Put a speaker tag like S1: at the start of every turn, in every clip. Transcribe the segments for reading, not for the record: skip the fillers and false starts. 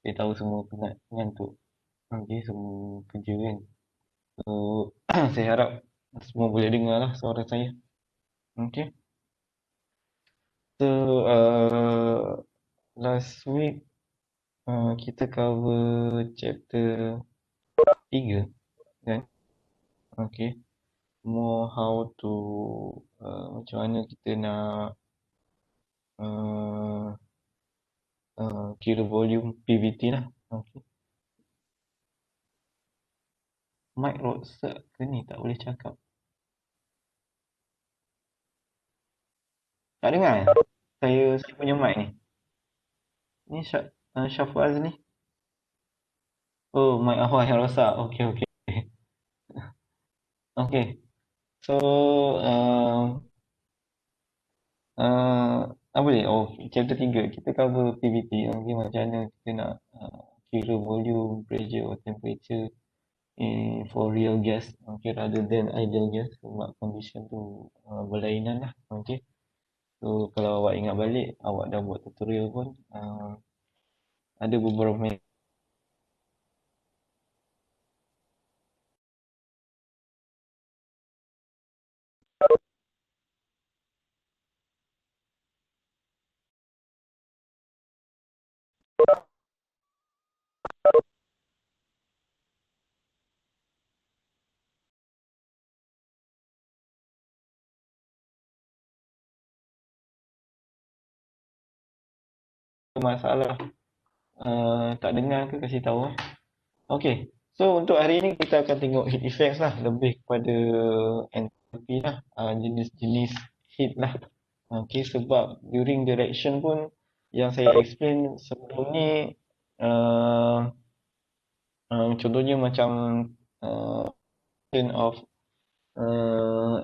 S1: Saya tahu semua penat, ngantuk. Okey, semua kerja kan. So, saya harap semua boleh dengar lah suara saya. Okey. So, last week kita cover chapter 3 kan? Okey. More how to macam mana kita nak uh, kira volume PVT lah. Okey. Mic rosak ke ni? Tak boleh cakap. Tak dengar eh? Saya punya mic ni. Ni Syafaz ni. Oh, mic awak yang rosak. Okey, okey. Okey. So, uh, apa ni? Oh, chapter 3. Kita cover PVT. Okey, macam mana kita nak kira volume, pressure or temperature for real gas. Okay, rather than ideal gas. Sebab condition tu berlainan lah. Okay. So, kalau awak ingat balik, awak dah buat tutorial pun, ada beberapa masalah tak dengar ke, kasih tahu. Okay. So, untuk hari ni kita akan tengok heat effects lah. Lebih kepada enthalpy lah. Jenis-jenis heat lah. Okay, sebab during the reaction pun yang saya explain sebelum ni uh, contohnya macam uh, of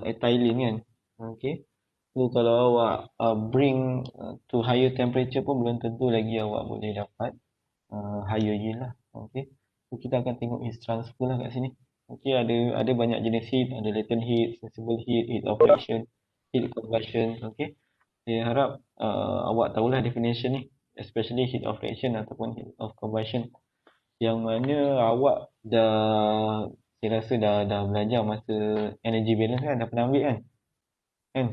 S1: ethylene kan. Okay. So kalau awak bring to higher temperature pun belum tentu lagi awak boleh dapat higher yield lah. Okay. So kita akan tengok heat transfer lah kat sini. Okay, ada banyak jenis heat, ada latent heat, sensible heat, heat of reaction, heat combustion. Okay. Saya harap awak tahulah definition ni, especially heat of reaction ataupun heat of combustion. Yang mana awak saya rasa dah belajar masa energy balance kan, dah pernah ambil kan.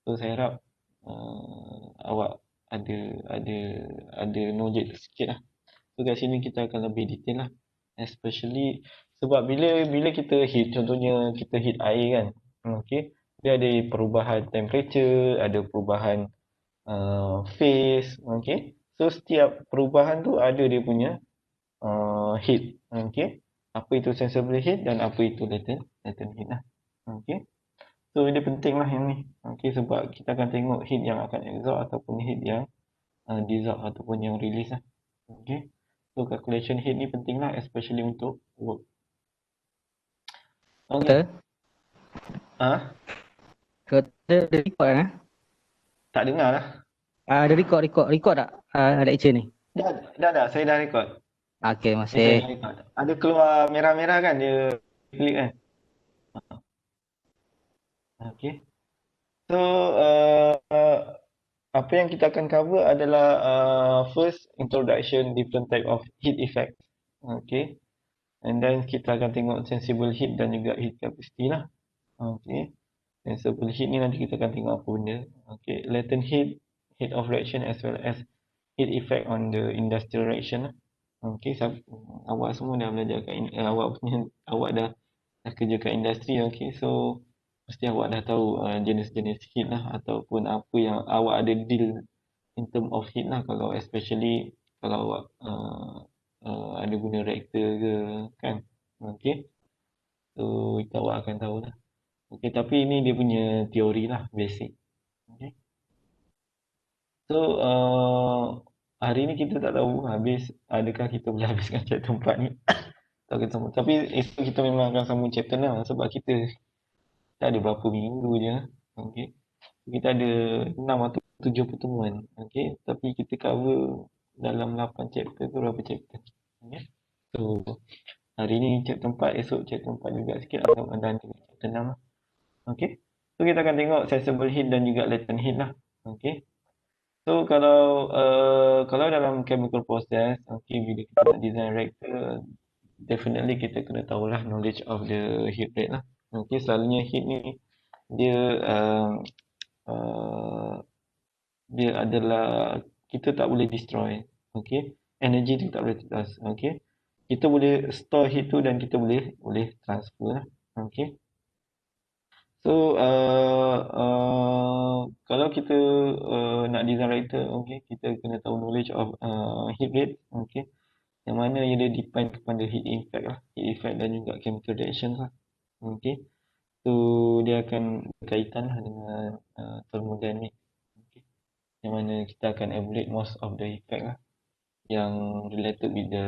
S1: So saya harap awak ada ada ada knowledge sikit lah. So kat sini kita akan lebih detail lah, especially sebab bila bila kita heat, contohnya kita heat air kan, okay, dia ada perubahan temperature, ada perubahan phase, okay. So setiap perubahan tu ada dia punya heat, okay. Apa itu sensible heat dan apa itu latent heat lah, okay. So dia penting lah yang ni, okay, sebab kita akan tengok heat yang akan absorb ataupun heat yang dissolve ataupun yang release lah, okay. So calculation heat ni penting lah, especially untuk work. Okay.
S2: Kota,
S1: Ah,
S2: kota ada record kan?
S1: tak dengar lah.
S2: Ada record tak lecture ni?
S1: Dah, saya dah record.
S2: Okey,
S1: Saya
S2: masih.
S1: dah record. Ada keluar merah-merah kan, dia klik kan. Okay. So, apa yang kita akan cover adalah first introduction different type of heat effect. Okay. And then kita akan tengok sensible heat dan juga heat capacity lah. Okay. Sensible heat ni nanti kita akan tengok apa benda. Okay. Latent heat, heat of reaction as well as heat effect on the industrial reaction lah. Okay. Awak semua dah belajar awak dah kerja kat industri. Okay. So, mesti awak dah tahu jenis-jenis heat lah ataupun apa yang awak ada deal in term of heat lah, kalau especially kalau awak ada guna reaktor ke kan. Okay. So itu awak akan tahu lah. Okay, tapi ini dia punya teori lah, basic. Okay. So hari ni kita tak tahu adakah kita boleh habiskan chapter 4 ni. Tapi esok kita memang akan sambung chapter 6 sebab kita ada berapa minggu je. Okay. Kita ada 6 atau 7 pertemuan. Okay. Tapi kita cover dalam 8 chapter tu berapa chapter. Okay. So, hari ni chapter 4, esok chapter 4 juga sikit dan chapter 6 lah. Okay. So, kita akan tengok sensible heat dan juga latent heat lah. Okay. So kalau dalam chemical process, okay, bila kita nak design reactor, definitely kita kena tahulah knowledge of the heat rate lah. Okay, selalunya heat ni dia uh, dia adalah kita tak boleh destroy, okay, energy tu tak boleh loss, okay, kita boleh store heat tu dan kita boleh transfer lah, okay. So kalau kita nak design reactor, okay, kita kena tahu knowledge of heat rate, okay, yang mana ia dia depend kepada heat effect lah, heat effect dan juga chemical reaction lah, okay. So dia akan berkaitan lah dengan thermodynamic, okay, yang mana kita akan evaluate most of the effect lah yang related with the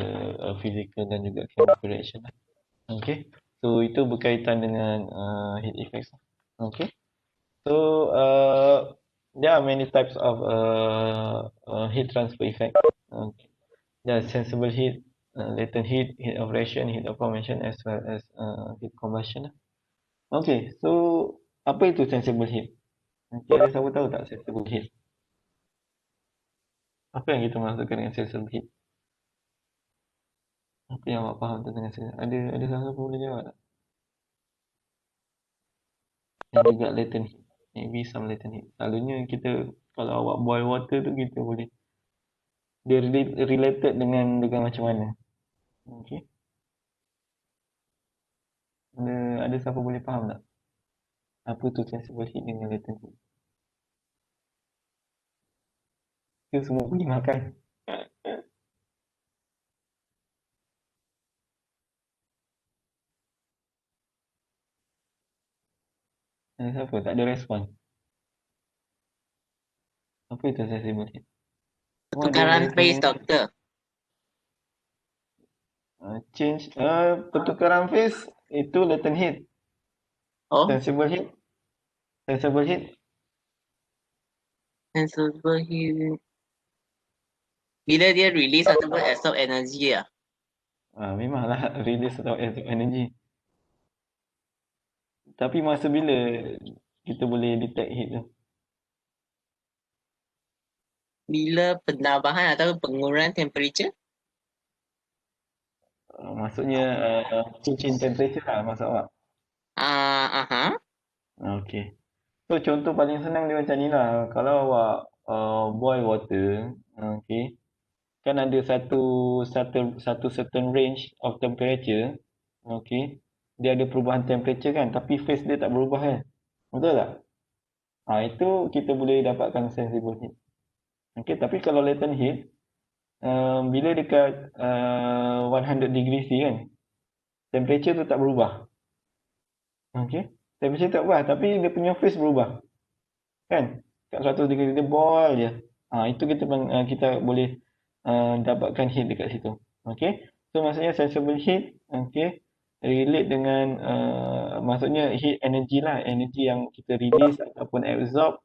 S1: physical dan juga chemical reaction lah. Okay. So itu berkaitan dengan heat effects lah. Okay. So there are many types of heat transfer effect. Okay. There are sensible heat, latent heat, heat of reaction, heat of formation as well as heat combustion lah. Okay. So apa itu sensible heat? Okay, ada siapa tahu tak sensible heat? Apa yang kita maksudkan dengan sensible heat? Apa yang awak faham tentang sensible? Ada siapa boleh jawab tak? Dan juga latent heat. Maybe some latent heat. Selalunya kita kalau awak boil water tu kita boleh dia related dengan macam mana? Okay. Ada siapa boleh faham tak? Apa tu sensible heat dengan latent heat? Kita semua boleh makan. Ada siapa? Tak ada respon. Apa itu sensible heat? What do
S3: Pertukaran
S1: you
S3: phase,
S1: think?
S3: doktor.
S1: Change pertukaran phase itu latent heat.
S3: Oh,
S1: Sensible heat. Sensible heat.
S3: sensible heat. Bila dia release ataupun absorb energy lah.
S1: Memanglah release atau absorb energy. Tapi masa bila kita boleh detect heat tu?
S3: Bila penambahan atau pengurangan temperature.
S1: Maksudnya change in temperature lah maksud awak.
S3: Aha.
S1: Okay. So contoh paling senang dia macam ni lah. Kalau awak boil water, okay, kan ada satu certain range of temperature, okay. Dia ada perubahan temperature kan, tapi phase dia tak berubah kan. Betul tak? Itu kita boleh dapatkan sensible heat. Okay, tapi kalau latent heat, bila dekat 100 degree C kan, temperature tu tak berubah. Okay, temperature tak berubah tapi dia punya phase berubah. Kan? Kat 100 degree dia boil je. Itu kita boleh dapatkan heat dekat situ. Okay. So maksudnya sensible heat, okay, relate dengan maksudnya heat energy lah, energy yang kita release ataupun absorb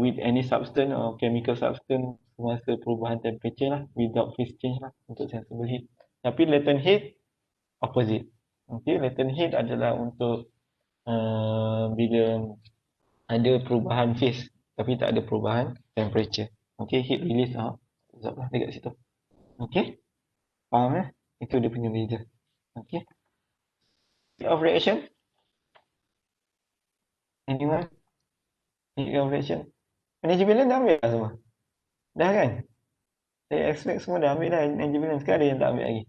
S1: with any substance or chemical substance semasa perubahan temperature lah, without phase change lah untuk sensible heat. Tapi latent heat opposite. Okay, latent heat adalah untuk bila ada perubahan phase tapi tak ada perubahan temperature. Okay, heat release absorb lah dekat situ. Okay, faham eh? Itu dia punya beza. Okay, heat of reaction. Anyone? Heat of reaction. Energy balance dah ambil lah semua. Dah kan? Saya expect semua dah ambil dah energy balance. Sekarang ada yang tak ambil lagi.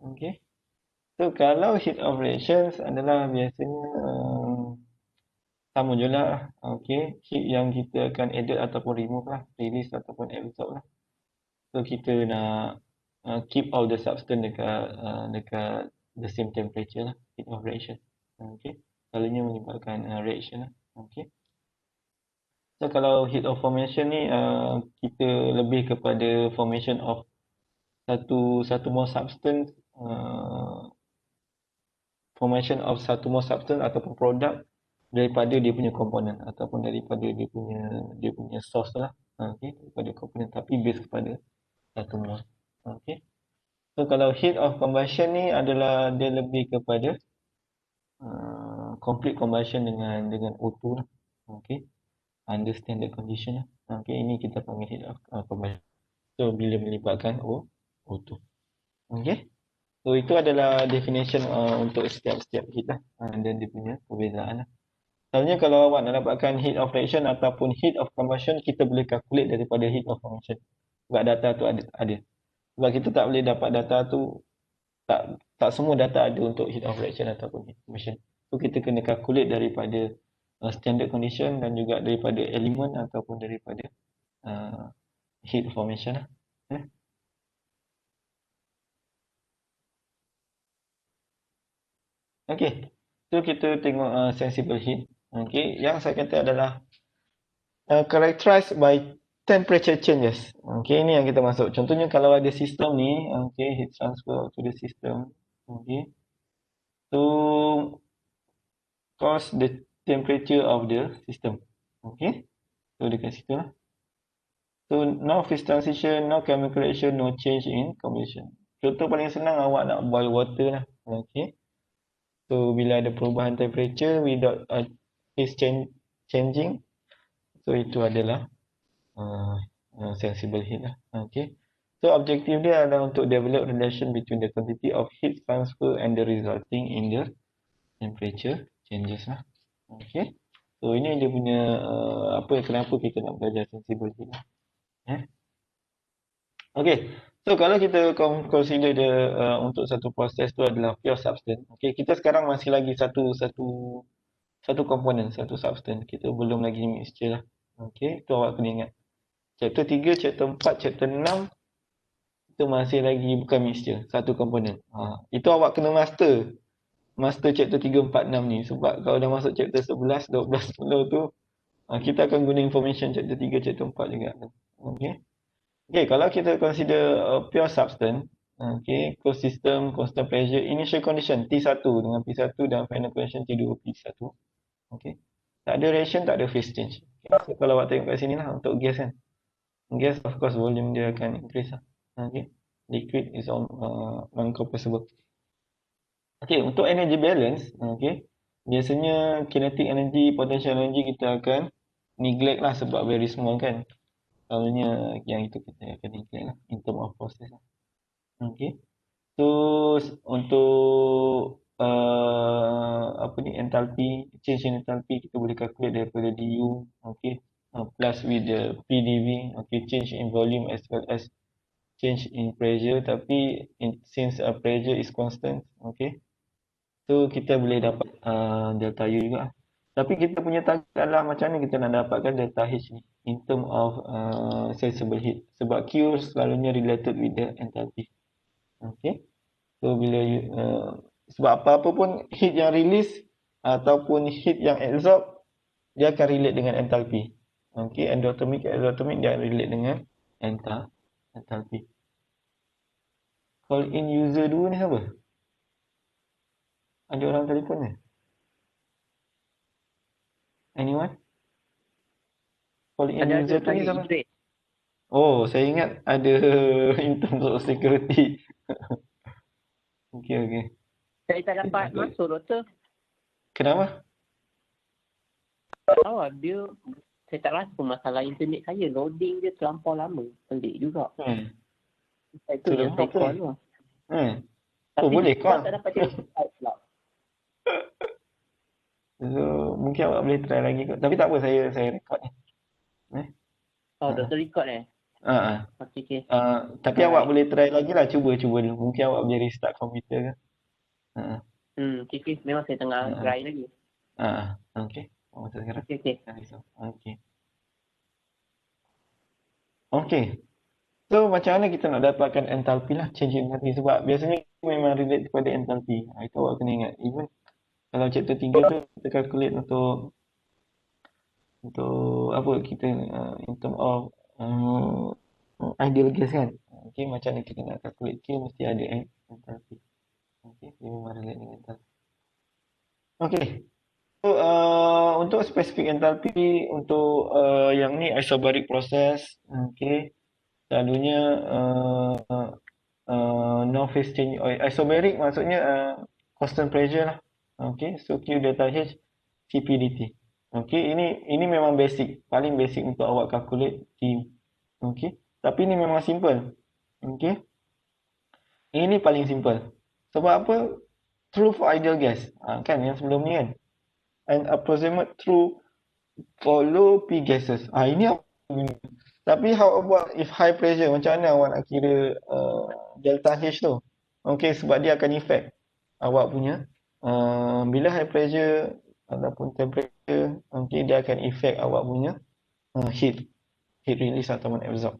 S1: Okay. So kalau heat of reactions adalah biasanya sama je lah. Okay. Heat yang kita akan edit ataupun remove lah. Release ataupun absorb lah. So kita nak keep all the substance dekat the same temperature lah. Heat of reaction. Okay. Selalunya menyebabkan reaction lah. Okay. So kalau heat of formation ni kita lebih kepada formation of satu more substance, formation of satu more substance ataupun produk daripada dia punya komponen ataupun daripada dia punya source lah. Okay, daripada komponen tapi base kepada satu more. Okay. So kalau heat of combustion ni adalah dia lebih kepada complete combustion dengan O2 lah. Okay. Under standard condition lah. Okay, ini kita panggil heat of combustion. So bila melibatkan O2. Okay. So itu adalah definition untuk setiap heat lah. Dan dia punya perbezaan lah. Selalunya kalau awak nak dapatkan heat of reaction ataupun heat of combustion, kita boleh calculate daripada heat of combustion. Sebab data tu ada. Sebab kita tak boleh dapat data tu, tak semua data ada untuk heat of reaction ataupun heat combustion. So kita kena calculate daripada standard condition dan juga daripada elemen ataupun daripada heat formation lah. Okay. So kita tengok sensible heat. Okay. Yang saya kata adalah characterized by temperature changes. Okay, ini yang kita masuk. Contohnya kalau ada sistem ni, okay, heat transfer to the system. Okay. To cause the temperature of the system. Okay. So dekat situ lah. So no phase transition, no chemical reaction, no change in combustion. Contoh paling senang awak nak boil water lah. Okay. So bila ada perubahan temperature without phase changing, so itu adalah sensible heat lah. Okay. So objektif dia adalah untuk develop relation between the quantity of heat transfer and the resulting in the temperature changes lah. Okay. So ini dia punya kenapa kita nak belajar sensible heat lah. Okay. So kalau kita consider untuk satu proses tu adalah pure substance. Okay. Kita sekarang masih lagi satu komponen, satu substance. Kita belum lagi mixture lah. Okay. Itu awak kena ingat. Chapter 3, chapter 4, chapter 6 itu masih lagi bukan mixture, satu komponen. Itu awak kena master chapter 3, 4, 6 ni. Sebab kalau dah masuk chapter 11, 12, 10 tu kita akan guna information chapter 3, chapter 4 juga. Okay. Okay, kalau kita consider pure substance, okay, closed system, constant pressure, initial condition T1 dengan P1 dan final condition T2, P1. Okay. Tak ada reaction, tak ada phase change. Okay. So kalau awak tengok kat sini lah untuk gas kan. Gas of course volume dia akan increase lah. Okay. Liquid is non-compressible. Okay, untuk energy balance, okay, biasanya kinetic energy, potential energy kita akan neglect lah sebab very small kan. Selalunya yang itu kita akan neglect lah in term of process lah. Okay. So untuk enthalpy, change in enthalpy kita boleh calculate daripada du, okay, plus with the PdV, okay, change in volume as well as change in pressure. Tapi since pressure is constant, okay, so kita boleh dapat delta U juga. Tapi kita punya target adalah macam mana kita nak dapatkan delta H ni in term of sensible heat. Sebab Q selalunya related with the enthalpy. Okay. So bila sebab apa-apa pun heat yang release ataupun heat yang absorb, dia akan relate dengan enthalpy. Okay. Endothermic, exothermic dia relate dengan enthalpy. Call in user 2 ni siapa? Ada orang telefon ni? Anyone? Call in user 2 ni siapa? Oh, saya ingat ada in terms of security. Okay.
S4: Saya tak dapat masuk, doktor.
S1: Kenapa?
S4: Tak tahu lah, saya tak rasa masalah internet saya. Loading dia terlampau lama. Pelik juga. Itu
S1: Sudah
S4: yang saya
S1: proper.
S4: call tu.
S1: Oh, boleh call.
S4: Tak dapat cakap pula.
S1: So, mungkin awak boleh try lagi kot. Tapi tak apa, saya record ni.
S4: Oh, doktor record Okay.
S1: Tapi awak boleh try lagi lah, cuba dulu. Mungkin awak boleh restart komputer ke.
S4: Okay. Memang saya tengah try lagi.
S1: Okay. Masa sekarang.
S4: Okay.
S1: Okay. So, macam mana kita nak dapatkan enthalpy lah, change in enthalpy. Sebab biasanya memang relate kepada enthalpy. Itu awak kena ingat. Even kalau chapter 3 tu, kita calculate untuk apa kita in term of ideal gas kan. Okay, macam mana kita nak calculate Q, mesti ada enthalpy. Okay, dia memang relate dengan enthalpy. Okay. So, untuk spesifik enthalpy, untuk yang ni isobaric process, okay, selalunya no phase change. Isobaric maksudnya constant pressure lah. Okay, so Q delta H CPDT. Okay, ini memang basic, paling basic untuk awak calculate Q. Okay, tapi ini memang simple. Okay, ini paling simple. Sebab apa? True for ideal gas. Kan yang sebelum ni kan. And approximate true for low P gases. Ini apa? Tapi how about if high pressure? Macam mana awak nak kira delta H tu? Okay, sebab dia akan effect awak punya bila high pressure ataupun temperature, okay, dia akan effect awak punya heat release ataupun absorb.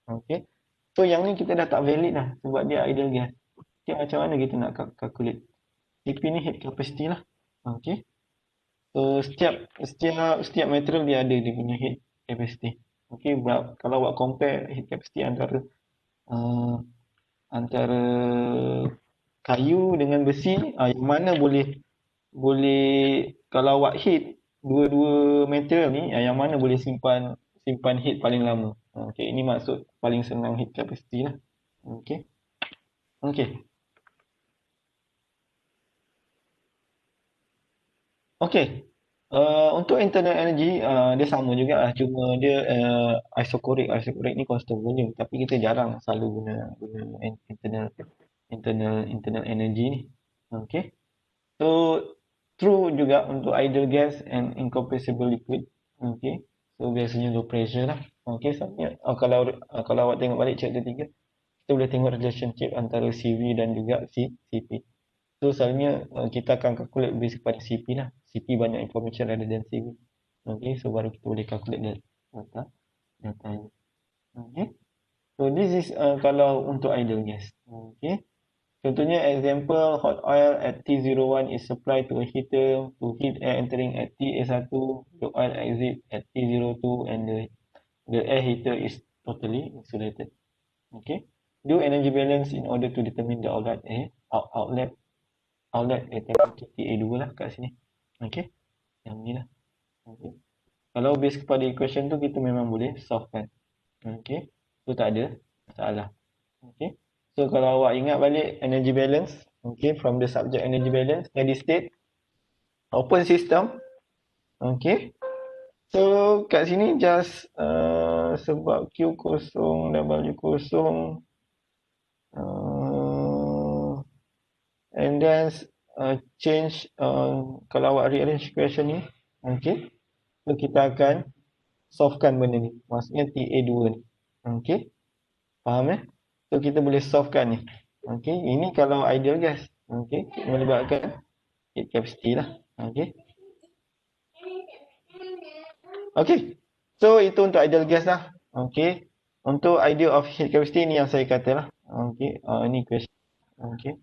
S1: Okay, so yang ni kita dah tak valid lah sebab dia ideal gas. Okay, macam mana kita nak calculate? CP ni heat capacity lah. Okay, so setiap material dia ada dia punya heat capacity. Okay, kalau awak compare heat capacity antara kayu dengan besi, yang mana boleh kalau awak heat dua-dua material ni, yang mana boleh simpan heat paling lama. Okay, ini maksud paling senang heat capacity lah. Okay. Okay. Untuk internal energy dia sama juga lah, cuma dia isochoric ni constant volume, tapi kita jarang selalu guna internal energy ni. Okay, so true juga untuk ideal gas and incompressible liquid. Okay, so biasanya low pressure lah. Okay, soalnya kalau awak tengok balik chapter 3, kita boleh tengok relationship antara CV dan juga CP. So selalunya kita akan calculate based kepada CP lah. CP banyak information rather than CV. Okay, so baru kita boleh calculate data ni. Okay, so this is kalau untuk ideal gas. Okay, contohnya example, hot oil at T01 is supplied to a heater to heat air entering at TA1, the oil exit at T02 and the air heater is totally insulated. Okay, do energy balance in order to determine the outlet temperature TA2 lah kat sini. Okay, yang ni lah. Okay, kalau base kepada equation tu kita memang boleh solve kan. Okay, so tak ada masalah. Okay, so kalau awak ingat balik energy balance, okay, from the subject energy balance, steady state, open system. Okay, so kat sini just sebab Q kosong dan W kosong, and then change kalau awak rearrange equation ni, okay, so kita akan solvekan benda ni, maksudnya TA2 ni. Okay, faham so kita boleh solvekan ni. Okay, ini kalau ideal gas. Okay, melibatkan heat capacity lah. Okay, so itu untuk ideal gas lah. Okay, untuk idea of heat capacity ni yang saya kata lah. Okay, ini question. Okay,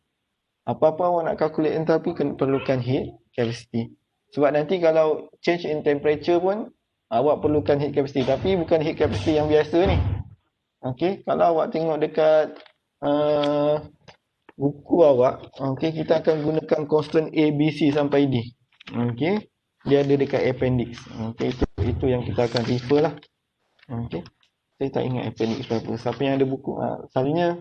S1: apa-apa awak nak calculate enthalpy perlukan heat capacity. Sebab nanti kalau change in temperature pun awak perlukan heat capacity, tapi bukan heat capacity yang biasa ni. Okay, kalau awak tengok dekat buku awak, okay, kita akan gunakan constant A, B, C sampai D. Okay, dia ada dekat appendix. Okay, itu yang kita akan refer lah. Okay, saya tak ingat appendix berapa. Siapa yang ada buku, selalunya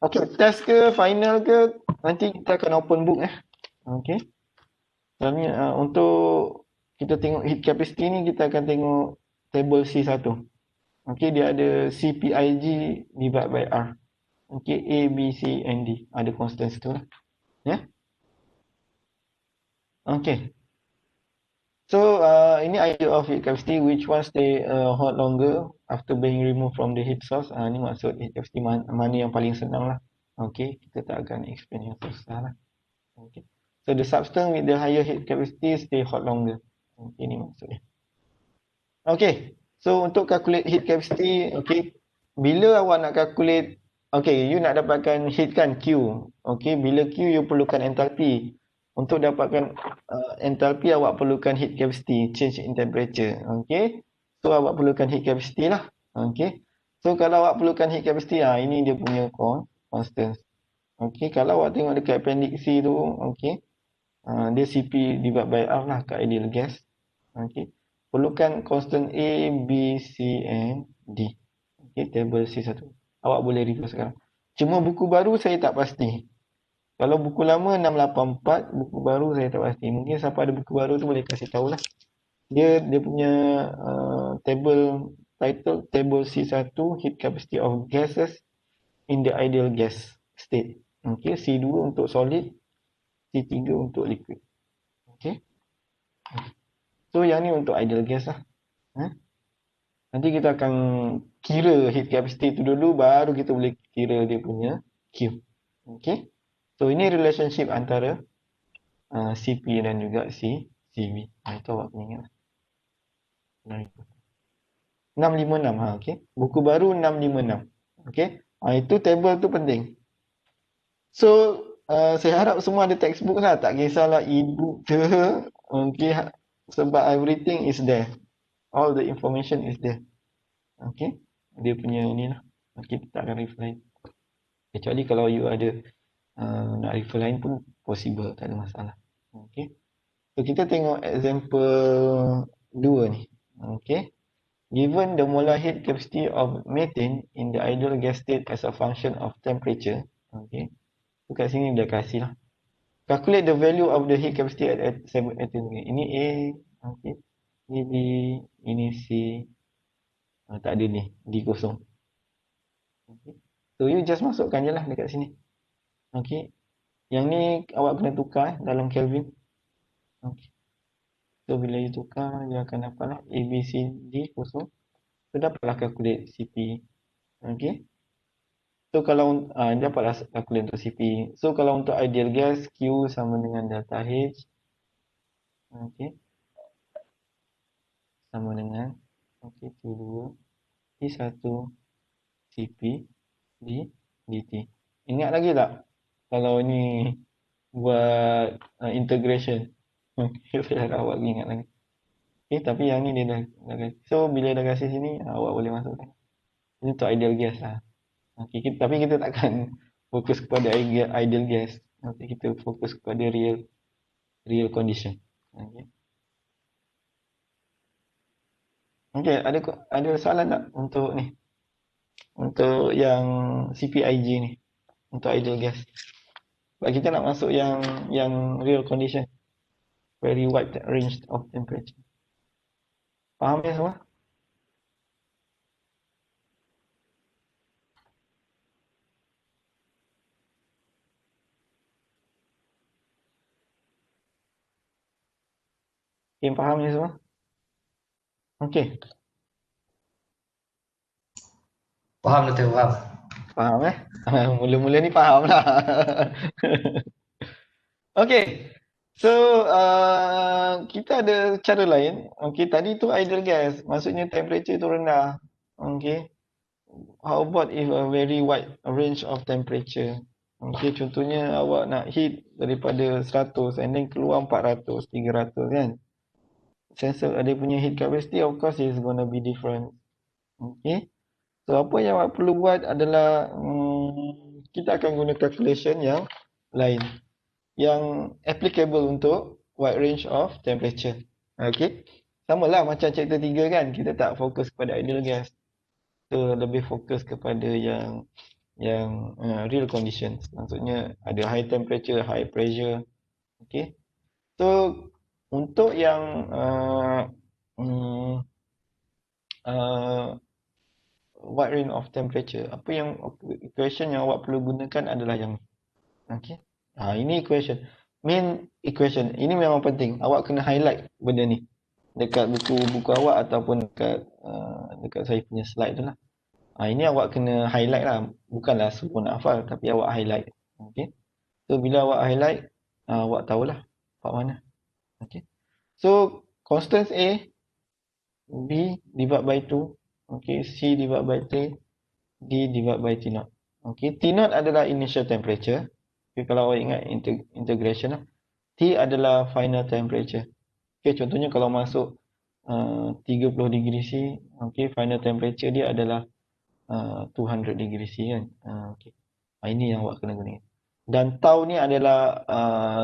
S1: okay, test ke final ke nanti kita akan open book Okay, selalunya untuk kita tengok heat capacity ni kita akan tengok table C1. Okay, dia ada CPIG divided by R. Okay, A, B, C and D. Ada constant situ lah. Okay. So, ini idea of heat capacity, which one stay hot longer after being removed from the heat source. Ini maksud heat capacity mana yang paling senang lah. Okay, kita tak akan explain yang susah lah. Okay. So, the substance with the higher heat capacity stay hot longer. Okay, ini maksudnya. Okay, so untuk calculate heat capacity, okay, bila awak nak calculate, okay, you nak dapatkan heat kan, Q. Okay, bila Q, you perlukan enthalpy. Untuk dapatkan enthalpy, awak perlukan heat capacity, change in temperature. Okay, so awak perlukan heat capacity lah. Okay, so kalau awak perlukan heat capacity, ini dia punya constant. Okay, kalau awak tengok dekat appendix C tu, okay, dia CP divided by R lah kat ideal gas. Okay, perlukan constant A, B, C and D. Okay, table C1. Awak boleh refer sekarang. Cuma buku baru saya tak pasti. Kalau buku lama 684, buku baru saya tak pasti. Mungkin siapa ada buku baru tu boleh kasih tahulah. Dia punya table title table C1 heat capacity of gases in the ideal gas state. Okey, C2 untuk solid, C3 untuk liquid. Okey. So yang ni untuk ideal gas lah. Nanti kita akan kira heat capacity tu dulu, baru kita boleh kira dia punya Q. Okey. So ini relationship antara CP dan juga CV. Itu awak kena ingat. 656 okey. Buku baru 656. Okey. Itu table tu penting. So saya harap semua ada textbook lah, tak kisahlah e-book ke. Okey, sebab everything is there. All the information is there. Okey. Dia punya ni lah. Kita tak akan refer lain. Kecuali kalau you ada nak refer lain pun possible, tak ada masalah. Okey. So kita tengok example 2 ni. Okey. Given the molar heat capacity of methane in the ideal gas state as a function of temperature. Okey. So kat sini dah kasih lah. Calculate the value of the heat capacity at 7 atmosphere. Ini A, okey. Ini B, ini C. Tak ada ni, D kosong. Okay. So you just masukkan je lah dekat sini. Okey. Yang ni awak kena tukar dalam Kelvin. Okey. So bila you tukar, dia akan dapatlah A, B, C, D kosong. So dapatlah calculate CP. Okey. So kalau dapatlah calculate untuk CP. So kalau untuk ideal gas, Q sama dengan delta H. Okey. Sama dengan Q2 T1 CP dt. Ingat lagi tak? Kalau ni buat integration. Saya harap awak ingat lagi. Okay, tapi yang ni dia dah kasi. So bila dah kasi sini, awak boleh masukkan. Ini untuk ideal gas lah. Okay, tapi kita takkan fokus kepada ideal gas. Nanti kita fokus kepada real condition. Okay. Okay, ada soalan tak untuk ni? Untuk yang CPIG ni. Untuk ideal gas. Sebab kita nak masuk yang real condition. Very wide range of temperature. Faham ya semua? Okay, faham ya semua? Okay.
S5: Faham betul, faham.
S1: Faham Mula-mula ni faham lah. Okay. So, kita ada cara lain. Okay, tadi tu ideal gas. Maksudnya temperature tu rendah. Okay. How about if a very wide range of temperature? Okay, contohnya awak nak heat daripada 100 and then keluar 400, 300 kan. Sensor ada punya heat capacity, of course is gonna be different. Okay. So, apa yang awak perlu buat adalah kita akan guna calculation yang lain. Yang applicable untuk wide range of temperature. Okay. Sama lah macam chapter 3 kan. Kita tak fokus kepada ideal gas. So, lebih fokus kepada yang real conditions. Maksudnya ada high temperature, high pressure. Okay. So, untuk yang wide range of temperature, apa yang equation yang awak perlu gunakan adalah yang ni. Okay. Ini equation. Main equation. Ini memang penting. Awak kena highlight benda ni. Dekat buku awak ataupun dekat saya punya slide tu lah. Ini awak kena highlight lah. Bukanlah semua nak hafal, tapi awak highlight. Okay. So, bila awak highlight, awak tahulah part mana. Okay. So, constants A, B divided by 2. Okay. C divided by 3. D divided by T0. Okay. T0 adalah initial temperature. Okay, kalau awak ingat integration lah. T adalah final temperature. Okay, contohnya kalau masuk 30 degree C, okay, final temperature dia adalah 200 degree C kan. Okay. Ini yang awak kena guna. Dan tau ni adalah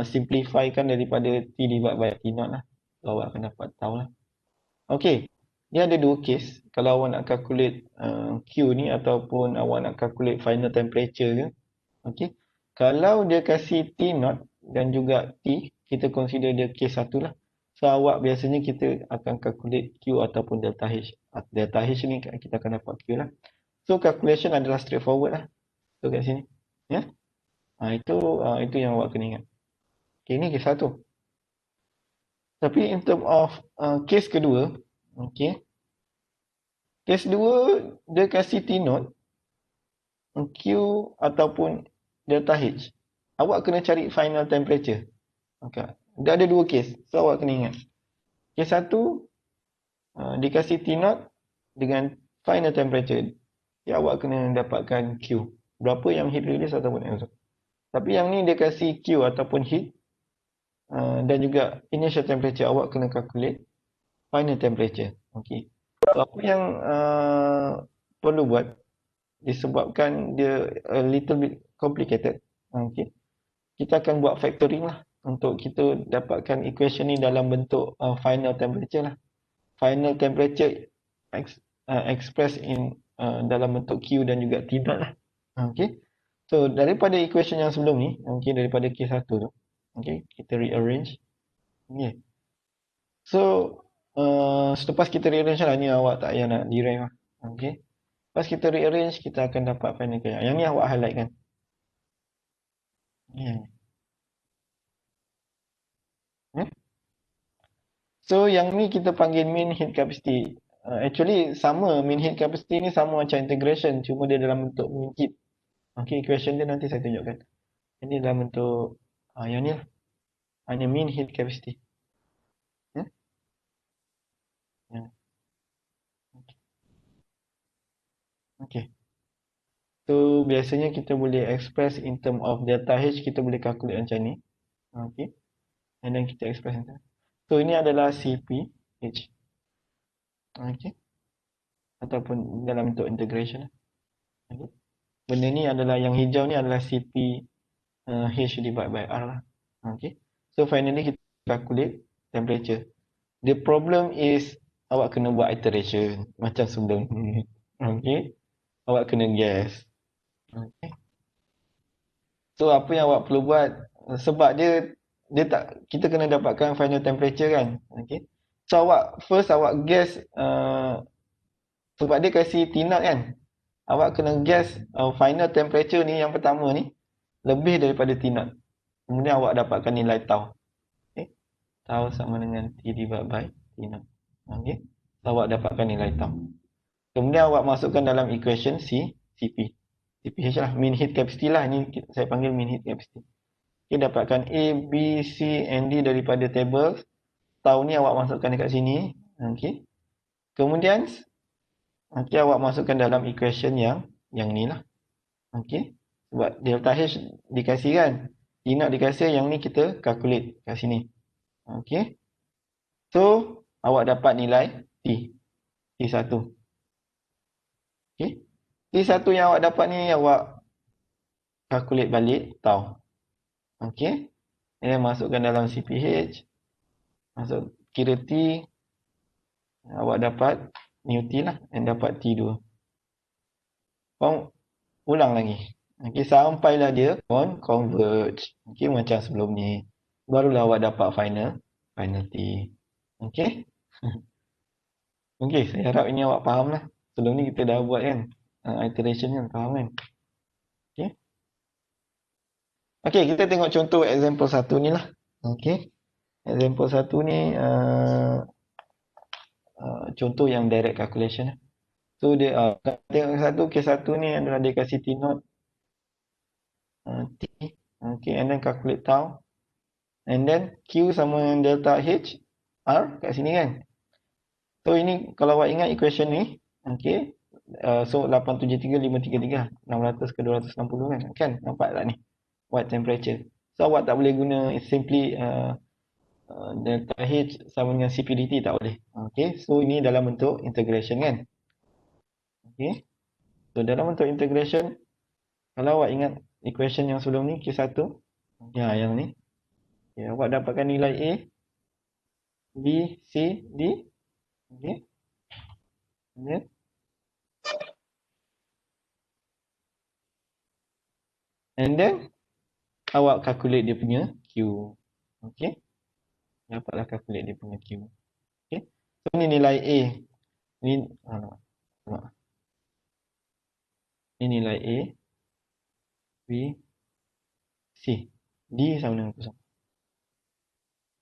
S1: simplifykan daripada T divided by T0 lah. So, awak akan dapat tau lah. Okay. dia ada dua case. Kalau awak nak calculate Q ni ataupun awak nak calculate final temperature ke. Okey. Kalau dia kasih T0 dan juga T, kita consider dia case satu lah. So awak biasanya kita akan calculate Q ataupun delta H. Delta H ni kita akan dapat Q lah. So calculation adalah straightforward lah. So kat sini. Ya. Itu yang awak kena ingat. Okay, ni case satu. Tapi in term of case kedua, okay. Case 2, dia kasih T0, Q ataupun delta H. Awak kena cari final temperature. Okay. Dia ada dua case. So, awak kena ingat. Case 1, dikasih T0 dengan final temperature. Ya, awak kena dapatkan Q. Berapa yang heat release ataupun exhaust. Tapi yang ni dia kasih Q ataupun heat. Dan juga initial temperature. Awak kena calculate final temperature. Okay. So, apa yang perlu buat disebabkan dia a little bit complicated. Okay. Kita akan buat factoring lah untuk kita dapatkan equation ni dalam bentuk final temperature lah. Final temperature expressed in dalam bentuk Q dan juga T0 lah. Okay. So daripada equation yang sebelum ni, okay, daripada case 1 tu, okay, kita rearrange. Okay. So selepas kita rearrange lah, ni awak tak payah nak derive lah. Okay. Lepas kita rearrange, kita akan dapat final equation. Yang ni awak highlight kan. So yang ni kita panggil mean heat capacity. Actually sama, mean heat capacity ni sama macam integration, cuma dia dalam bentuk mean heat. Okay, equation dia nanti saya tunjukkan. Ini dalam bentuk yang ni lah. Hanya mean heat capacity. Okay. So biasanya kita boleh express in term of delta H, kita boleh calculate macam ni. Okay. And then kita express macam ni. So ini adalah CPH. Okay. Ataupun dalam bentuk integration. Okay. Benda ni adalah, yang hijau ni adalah CPH divided by R lah. Okay. So finally kita calculate temperature. The problem is awak kena buat iteration macam sebelum ni. Okay. Awak kena guess. Okay. So apa yang awak perlu buat, sebab dia tak, kita kena dapatkan final temperature kan. Okay. So first awak guess sebab dia kasih T0 kan. Awak kena guess final temperature ni yang pertama ni lebih daripada T0. Kemudian awak dapatkan nilai tau. Okay. Tau sama dengan T divided by T0. Okay. So, awak dapatkan nilai tau. Kemudian awak masukkan dalam equation CP. CPH lah, mean heat capacity lah. Ini saya panggil mean heat capacity. Okay, dapatkan A, B, C, and D daripada table. Tau ni awak masukkan dekat sini. Okay. Kemudian okay, awak masukkan dalam equation yang ni lah. Okay. Sebab delta H dikasih kan. T0 dikasih, yang ni kita calculate kat sini. Okay. So, awak dapat nilai T1. Okay. T1 yang awak dapat ni, awak calculate balik tau. Okay. Dan masukkan dalam CPH. Masuk kira T. Awak dapat new T lah. Dan dapat T2. Ulang lagi. Okay. Sampailah dia converge. Okay. Macam sebelum ni. Barulah awak dapat final T. Okay. Okay. Saya harap ini awak faham lah. Sebelum ni kita dah buat kan. Iteration kan, faham kan? Okay. Okay, kita tengok contoh example 1 ni lah. Okay. Example 1 ni contoh yang direct calculation. So dia tengok case 1 ni adalah dia kasih T0 T. Okay, and then calculate tau. And then Q sama dengan delta H R kat sini kan. So ini kalau awak ingat equation ni, okay. So 873,533 600 ke 260 kan, nampak tak ni white temperature. So awak tak boleh guna simply delta H sama dengan CPDT, tak boleh. Okay, so ini dalam bentuk integration kan. Okay, so dalam bentuk integration, kalau awak ingat equation yang sebelum ni case 1, ya yang ni, okay, awak dapatkan nilai A, B, C, D. Okay. then and then awak calculate dia punya Q. Okay, dapatlah calculate dia punya Q. Okay, so ni nilai A. Ni ni nilai A, B, C. D sama dengan kosong.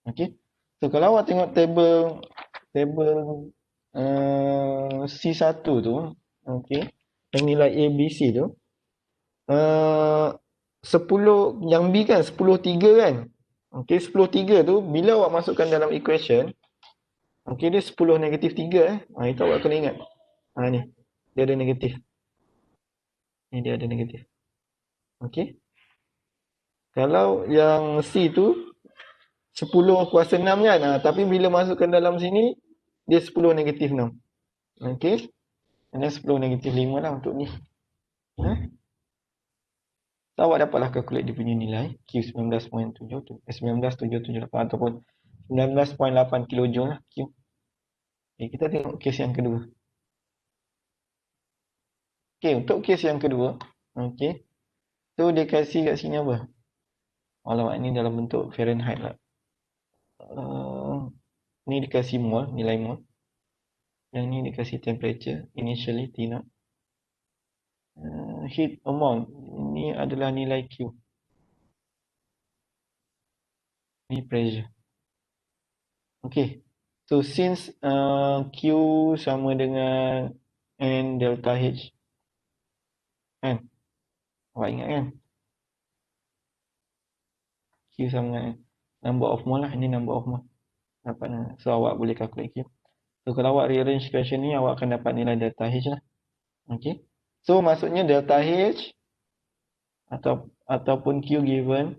S1: Okay, so kalau awak tengok table C1 tu, okay, yang nilai A, B, C tu, 10 yang B kan 10/3 kan. Okey, 10/3 tu bila awak masukkan dalam equation, okey dia 10 negatif 3 itu awak kena ingat. Ni. Dia ada negatif. Ni dia ada negatif. Okey. Kalau yang C tu 10/6 kan. Tapi bila masukkan dalam sini dia 10 negatif 6. Okey. Dan 10 negatif 5 lah untuk ni. So, awak dapatlah calculate dia punya nilai Q 19.778 ataupun 19.8 kilojoule lah Q. Okay, kita tengok kes yang kedua. Okay, untuk kes yang kedua, okay, so dia kasih kat sini apa? Alamak, ini dalam bentuk Fahrenheit lah. Ni dikasih mol, nilai mol. Yang ni dikasih temperature, initially T0. Heat amount, ini adalah nilai Q. Ni pressure. Okay, so since Q sama dengan N delta H, kan? Awak ingat kan? Q sama dengan number of mole lah, ini number of mole. Dapat, so awak boleh calculate Q. So kalau awak rearrange question ni, awak akan dapat nilai delta H lah. Okay, so maksudnya delta H ataupun Q given,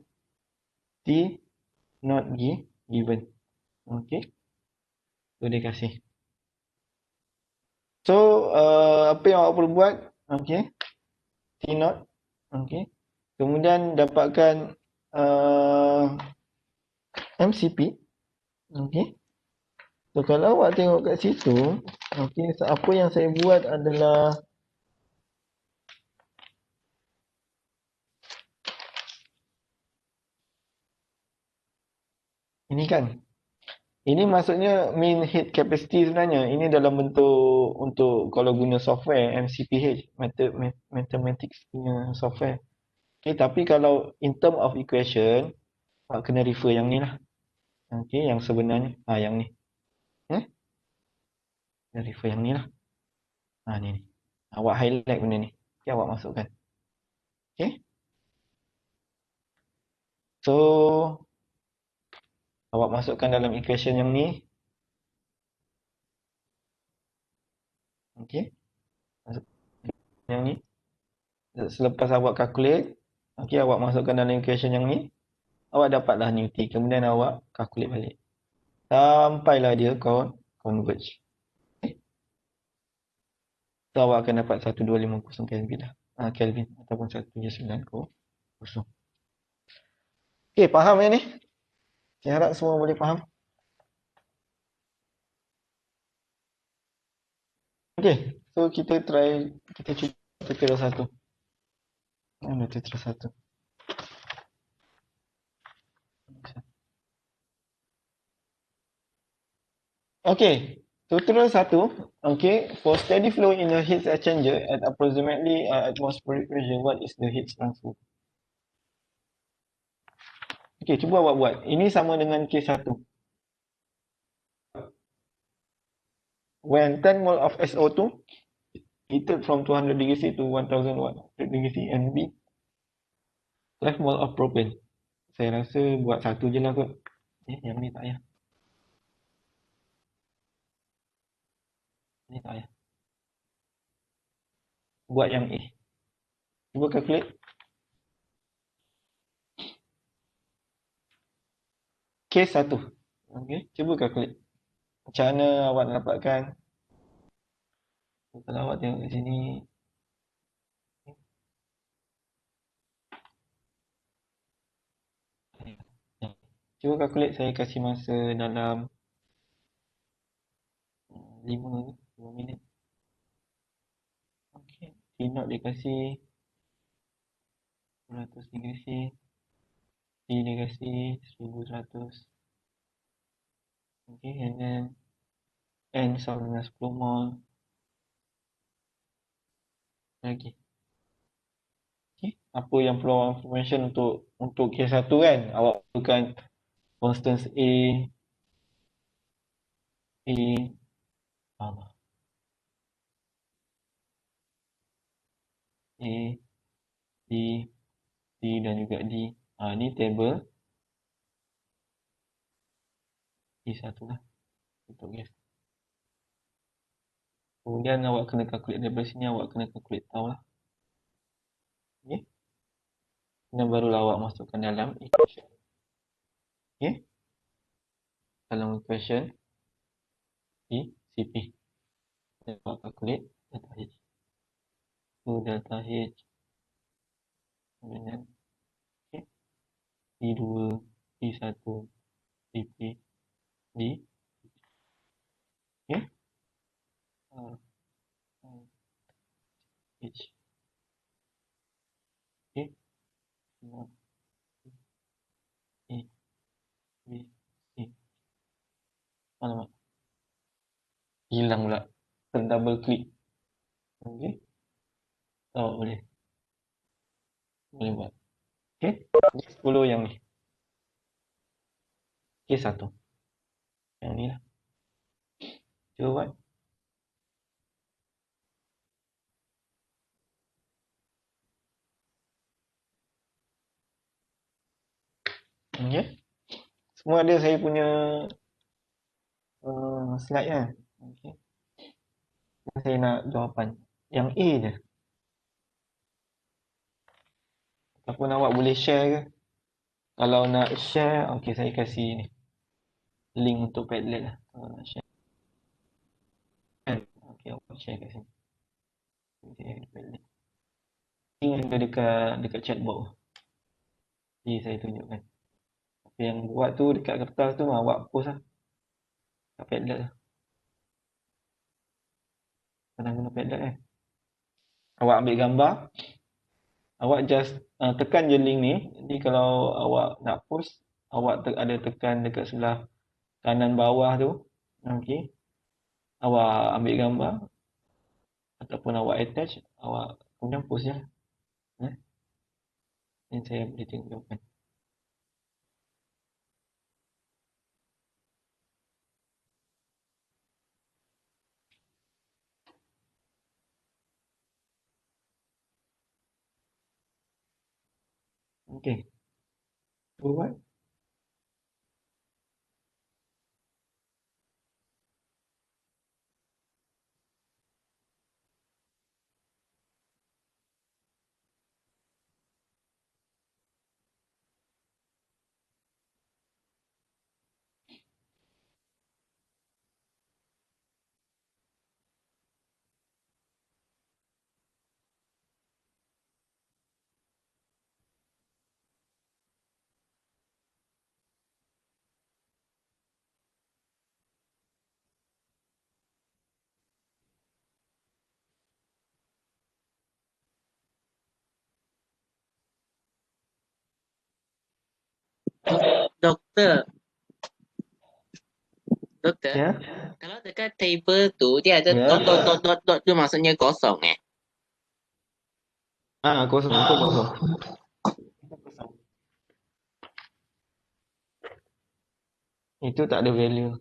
S1: T not given. Okay, so dia kasih. So apa yang awak perlu buat? Okay, T not. Okay, kemudian dapatkan MCP. Okay, so kalau awak tengok kat situ, okay, so apa yang saya buat adalah ini kan. Ini maksudnya mean heat capacity sebenarnya. Ini dalam bentuk untuk kalau guna software MCPH, mathematics punya software. Okay, tapi kalau in term of equation, awak kena refer yang ni lah. Okay, yang sebenarnya. Yang ni. Kena refer yang ni lah. Ni. Awak highlight benda ni. Okay, awak masukkan. Okay. So, awak masukkan dalam equation yang ni. Okay. Yang ni. Selepas awak calculate, okay, awak masukkan dalam equation yang ni. Awak dapatlah new T. Kemudian awak calculate balik. Sampailah dia converge. Okay. So, awak akan dapat 1250 Kelvin lah. Kelvin ataupun 1.900. Okay, faham yang ni? Saya harap semua boleh faham. Okay, so kita cuba tutorial 1. Tutorial 1. Okay, tutorial 1. Okay, for steady flow in a heat exchanger at approximately atmospheric pressure, what is the heat transfer? Okay, cuba awak buat. Ini sama dengan kes 1. When 10 mole of SO2 heated from 200 degrees C to 1100 degrees C and B 12 mole of propane. Saya rasa buat satu je lah kot. Yang ni tak payah. Ni tak payah. Buat yang A. Cuba calculate. Case 1. Okay, cuba calculate. Macam mana awak nak dapatkan? Kalau awak tengok kat sini. Cuba calculate, saya kasih masa dalam 5 minit. T0 dia kasi 200 degree C. T dia kasi 1100. Okay, and then N sama dengan 10 mol. Lagi. Okay, apa yang perlu awak information untuk kes 1 kan? Awak perlukan constants A, apa? A, D, D dan juga D. Ni table D1 lah untuk kes. Kemudian awak kena calculate daripada sini, awak kena calculate tau lah. Okay. Dan barulah awak masukkan dalam equation. Okay. Dalam equation di CP. Dan awak calculate delta H. So delta H dengan okay, D2, D1, DP, D. Okay. H. Okay. A, B, C. Alamak. Hilang pula. Double click. Okay. Awak boleh buat. Okay. 10 yang ni. Okay, 1. Yang ni lah. Cuba buat. Okay. Semua ada saya punya slide kan. Okay. Saya nak jawapan. Yang A je. Ataupun awak boleh share ke. Kalau nak share, okay, saya kasih ni link untuk Padlet lah. Kalau nak share. Okay, awak share kat sini. Padlet. Link ada dekat chat box. Jadi saya tunjukkan. Tapi yang buat tu dekat kertas tu awak post lah. Kat Padlet lah. Senang guna Padlet kan. Awak ambil gambar. Awak just tekan je link ni. Jadi kalau awak nak post, awak ada tekan dekat sebelah kanan bawah tu. Okay. Awak ambil gambar. Ataupun awak attach. Awak kemudian post je lah. Dan saya boleh tengok jawapan. Okay. Cuba buat.
S3: Doktor, doktor,
S1: Ya.
S3: kalau dekat table tu dia ada
S1: Ya.
S3: dot tu maksudnya kosong
S1: Kosong. Itu kosong. Itu tak ada value.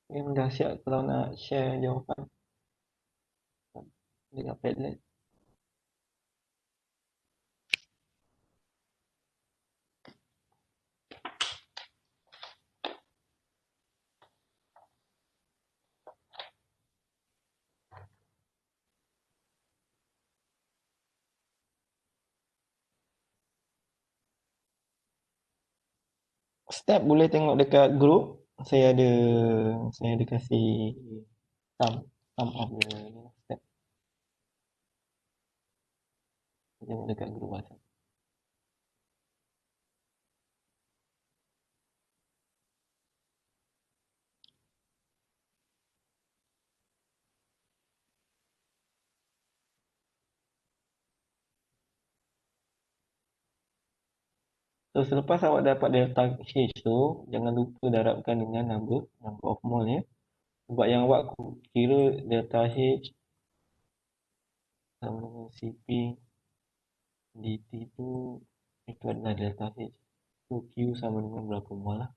S1: Dah siap kalau nak share jawapan dekat Padlet. Step boleh tengok dekat group. Saya ada kasih some of the step. Tengok dekat group WhatsApp. So selepas awak dapat delta H tu, jangan lupa darabkan dengan number of mole ya. Sebab yang awak kira delta H sama dengan Cp dt tu itu adalah delta H. So Q sama dengan berapa mol lah.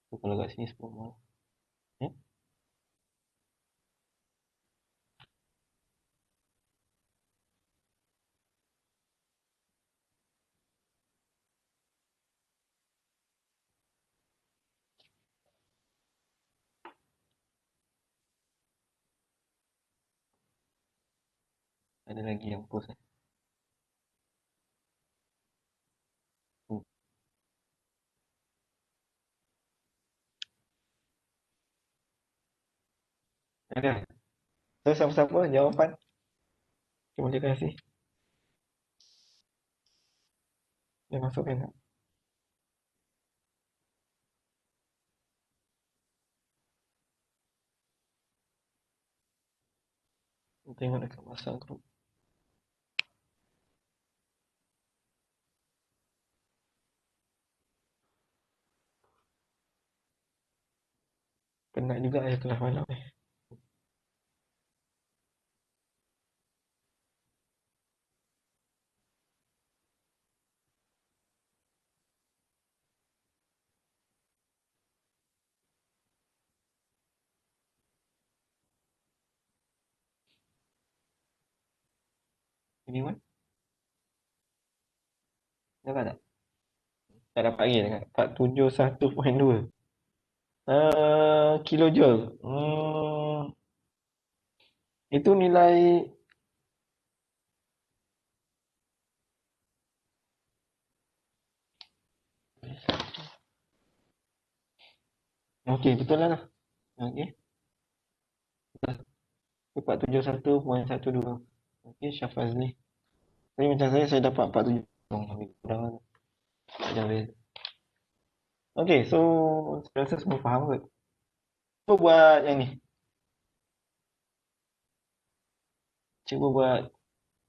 S1: So kalau kat sini 10 mol. Ya. Ada lagi yang post eh. Ada. So siapa-siapa jawapan? Terima kasih. Dia masukkan tak? Tengok dekat WhatsApp group. Penat juga saya kelas malam ni. Ini mana? Dapat tak? Tak dapat lagi dekat 471.2. Kilojoule. Itu nilai okey, betul lah. Okey. 471.12. Okey, Syafazli. Tapi macam saya dapat 47. Lebih kurang lah. Tak jauh beza. Okey, so saya rasa semua faham kot. Cuba buat yang ni. Cuba buat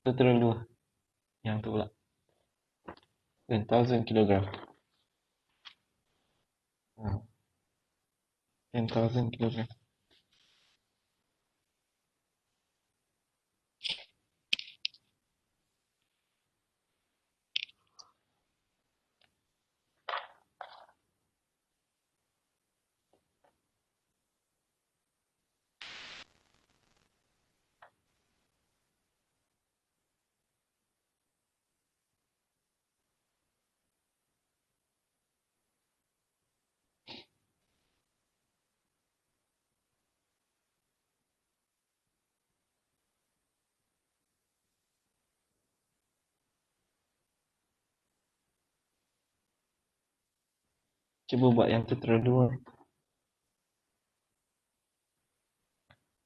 S1: tutorial 2. Yang tu pula. 10,000 kilogram. 10,000 kilogram. Cuba buat yang tutorial 2.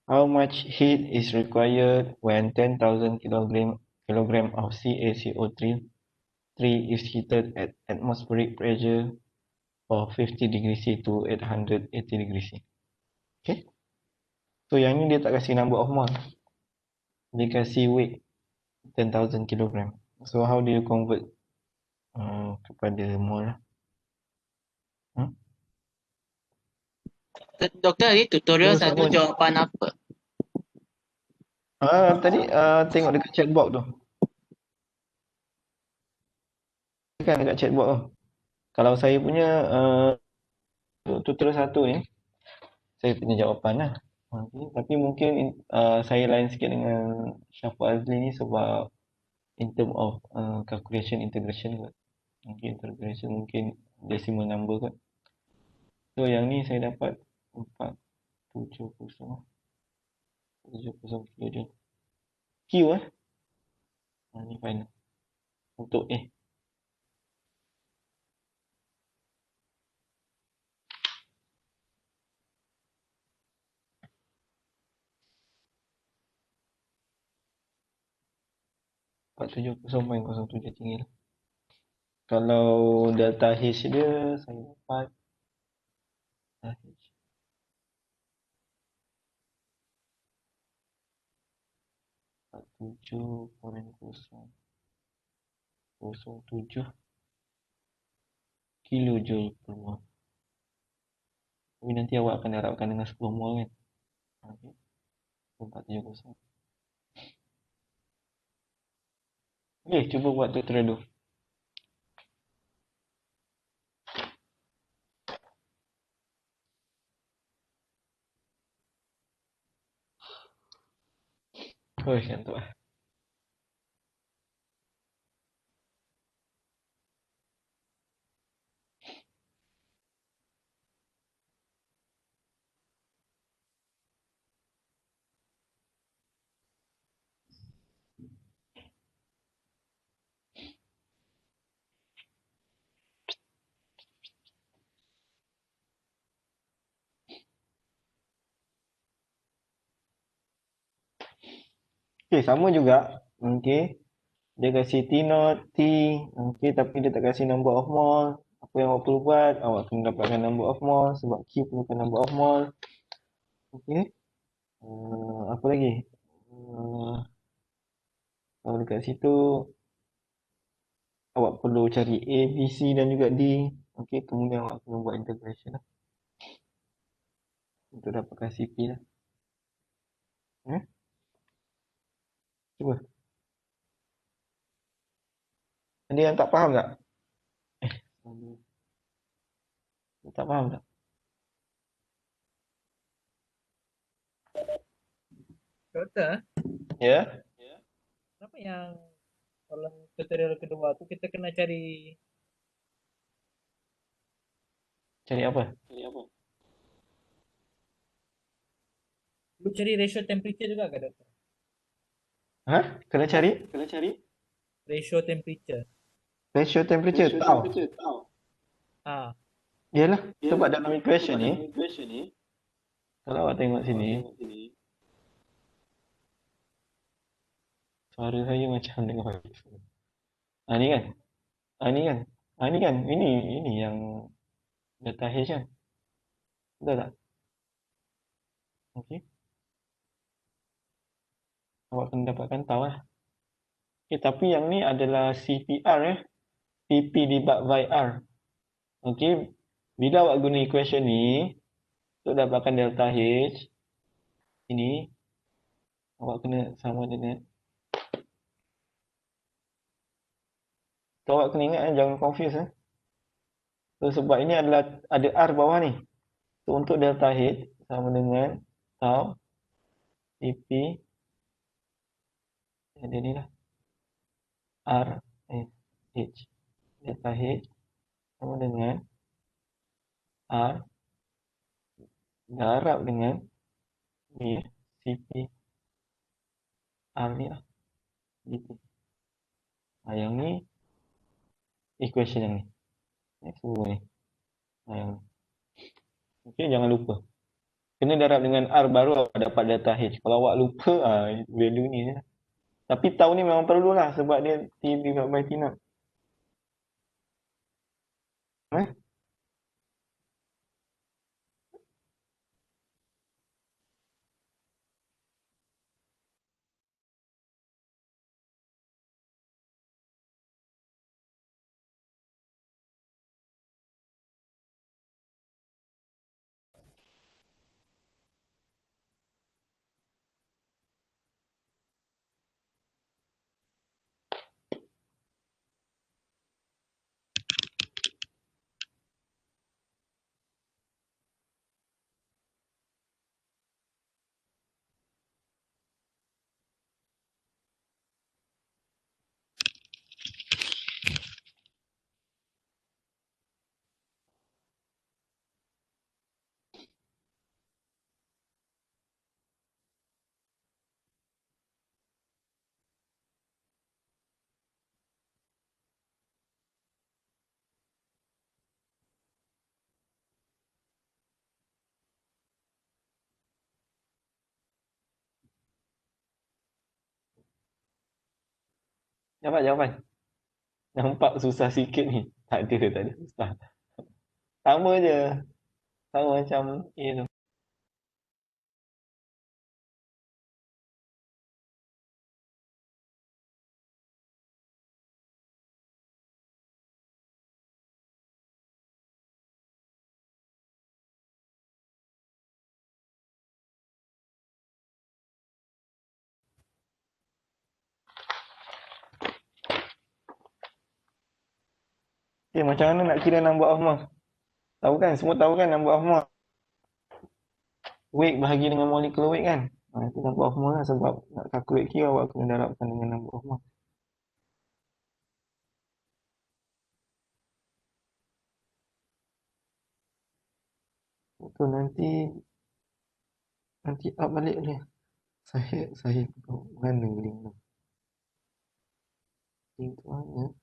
S1: How much heat is required when 10,000 kilogram of CaCO3 is heated at atmospheric pressure of 50 degrees C to 880 degrees C. Okay. So yang ni dia tak kasih number of mole. Dia kasih weight 10,000 kilogram. So how do you convert kepada mole lah?
S3: Doktor, tadi tutorial
S1: Terus
S3: satu
S1: apa?
S3: jawapan apa?
S1: Tadi tengok dekat chat box tu. Kan dekat chat box tu. Kalau saya punya Untuk tutorial 1 ni, saya punya jawapan lah. Okay. Tapi mungkin saya lain sikit dengan Syafwa Azli ni sebab in term of calculation integration kot. Mungkin integration mungkin decimal number kot. So yang ni saya dapat 470 kilojoule. Q ni final. Untuk A. Empat tujuh kosong tujuh tinggi lah. Kalau delta H dia saya dapat delta H 47.007 kilojoule per mol. Tapi nanti awak akan darabkan dengan 10 mol kan. Okay. 470. Okay, cuba buat tutorial dulu. Oh, kantuk lah. Okay, sama juga. Okay. Dia kasi T naught, T. Okay, tapi dia tak kasi number of mole. Apa yang awak perlu buat? Awak kena dapatkan number of mole sebab Q perlukan number of mole. Okay. Apa lagi? Kalau dekat situ awak perlu cari A, B, C dan juga D. Okay, kemudian awak kena buat integration lah. Untuk dapatkan CP lah. Cuba. Ada yang tak faham tak? Tak faham tak?
S6: Doktor,
S1: Ya.
S6: kenapa yang kalau tutorial kedua tu kita kena cari
S1: Cari apa?
S6: lu cari ratio temperature juga ke doktor?
S1: Hah? Kena cari?
S6: Ratio temperature.
S1: Ratio temperature. Tahu.
S6: Ah,
S1: Yalah. Sebab dalam equation ni, kalau awak tengok sini, suara saya macam dengar microphone. Ni kan? Ni kan? Ni kan? Ini yang delta H kan? Betul tak? Okey. Awak kena dapatkan tahu lah. Okay, tapi yang ni adalah CPR CP divided by R. Okey. Bila awak guna equation ni, untuk dapatkan delta H, ini, awak kena sama dengan. So, awak kena ingat jangan confuse So, sebab ini adalah ada R bawah ni. So, untuk delta H sama dengan tau CP ada ni lah. R H. Delta H sama dengan R darab dengan ni CP R ni lah. Gitu. Yang ni equation yang ni. Semua ni. Yang ni. Okay, jangan lupa. Kena darab dengan R baru awak dapat delta H. Kalau awak lupa, value ni je. Tapi tahu ni memang perlu lah sebab dia T divided by T naught. Dapat jawapan. Nampak susah sikit ni. Tak ada susah. Sama je. Sama macam A tu. Okay, macam mana nak kira number of moles? Tahu kan? Semua tahu kan number of moles? Weight bahagi dengan molecular weight kan? Itu number of moles lah, sebab nak calculate kira awak kena darabkan dengan number of moles. Betul, nanti up balik dia. Sahih. Mana link tu? Link tu mana?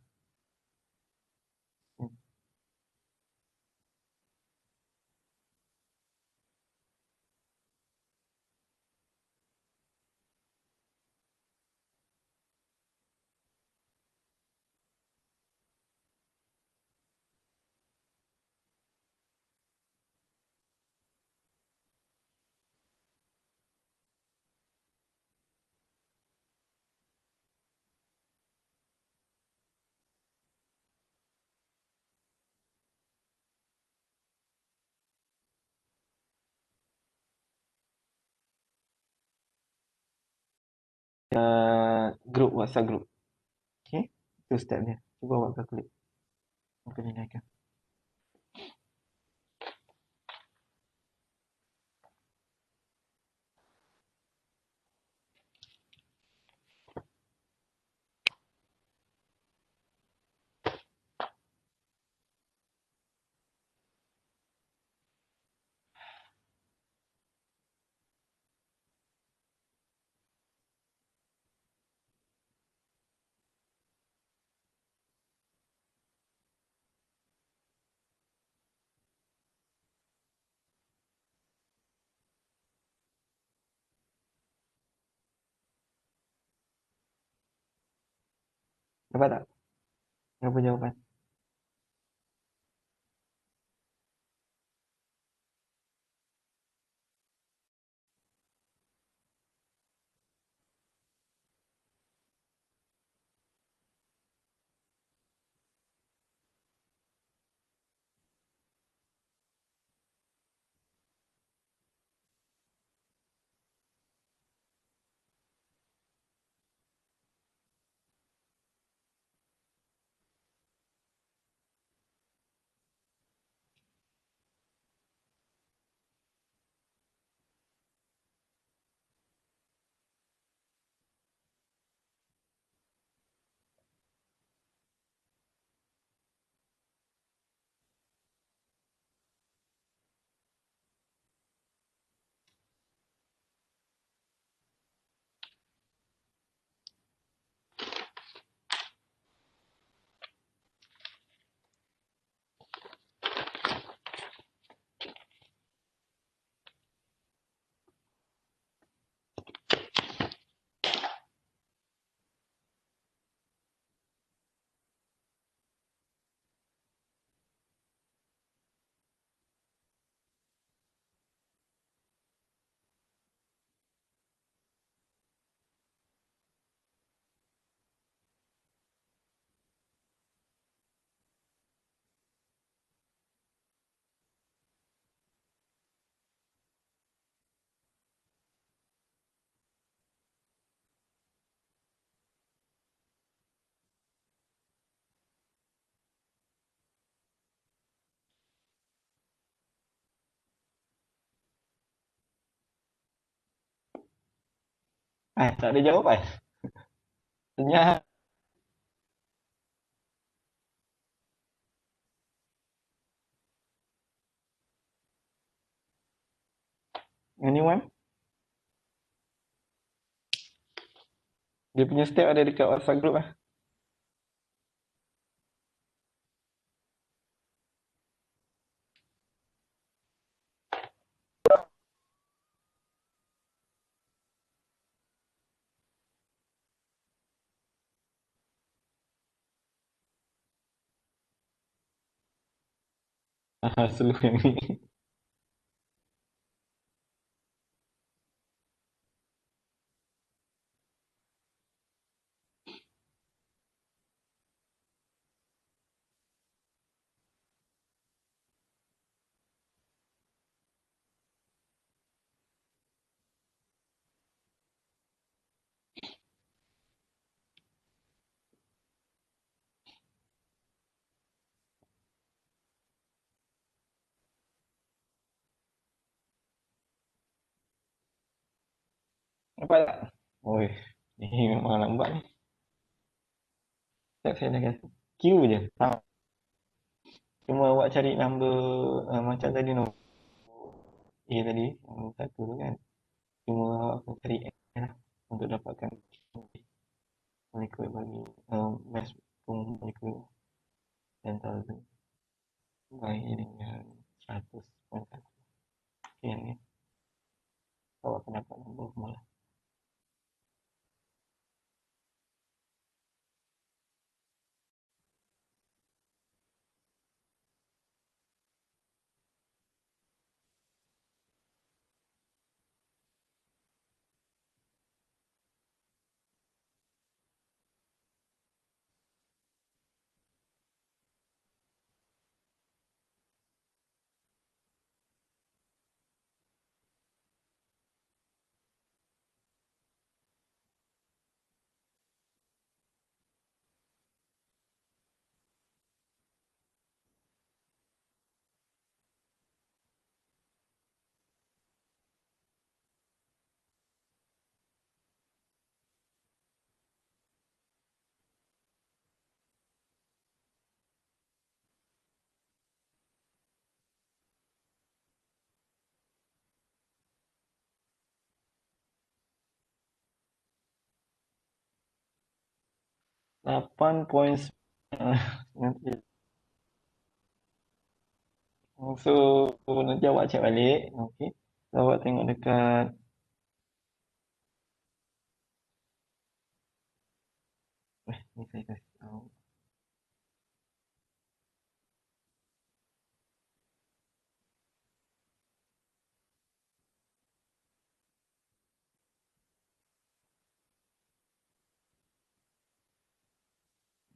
S1: Group, WhatsApp group. Okay, itu step dia. Cuba awak calculate. Apa nilai kan? Dapat tak? Berapa jawapan? Tak ada jawapan. Senyap. Anyone? Dia punya step ada dekat WhatsApp group lah. Seluruh yang ni. Nampak tak? Oi, ni memang lambat ni. Tak, saya dah kasi. Q je. Tak. Cuma awak cari number macam tadi nombor A tadi, nombor satu tu kan. Cuma awak akan cari N lah untuk dapatkan molekul bagi mass molekul 10,000 by dengan 100.1. Okay, yang ni. Awak akan dapat nombor semula. Nanti. So, nanti awak cek balik. Okay. So, awak tengok dekat ni saya kasih tahu.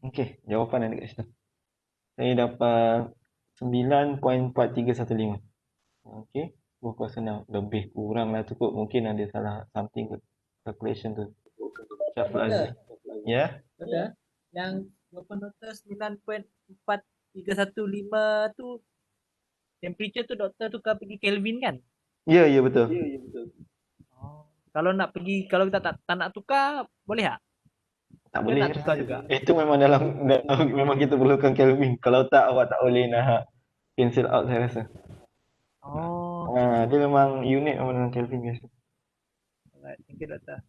S1: Okey, jawapan ada kat situ. Saya dapat 9.4315. Okey, bukan senang. Lebih kurang lah tu kot. Mungkin ada salah something ke calculation tu. Syaful Aziz. Ya?
S6: Betul? Yang jawapan doktor 9.4315 tu temperature tu doktor tukar pergi Kelvin kan?
S1: Ya, ya betul.
S6: Oh. Kalau nak pergi, kalau kita tak nak tukar, boleh tak?
S1: Tak
S6: Kita
S1: boleh
S6: nak tukar juga.
S1: Itu memang memang kita perlukan Kelvin. Kalau tak, awak tak boleh nak cancel out saya rasa.
S6: Oh,
S1: Dia memang unit memang dengan Kelvin biasa.
S6: alright. Thank you doktor.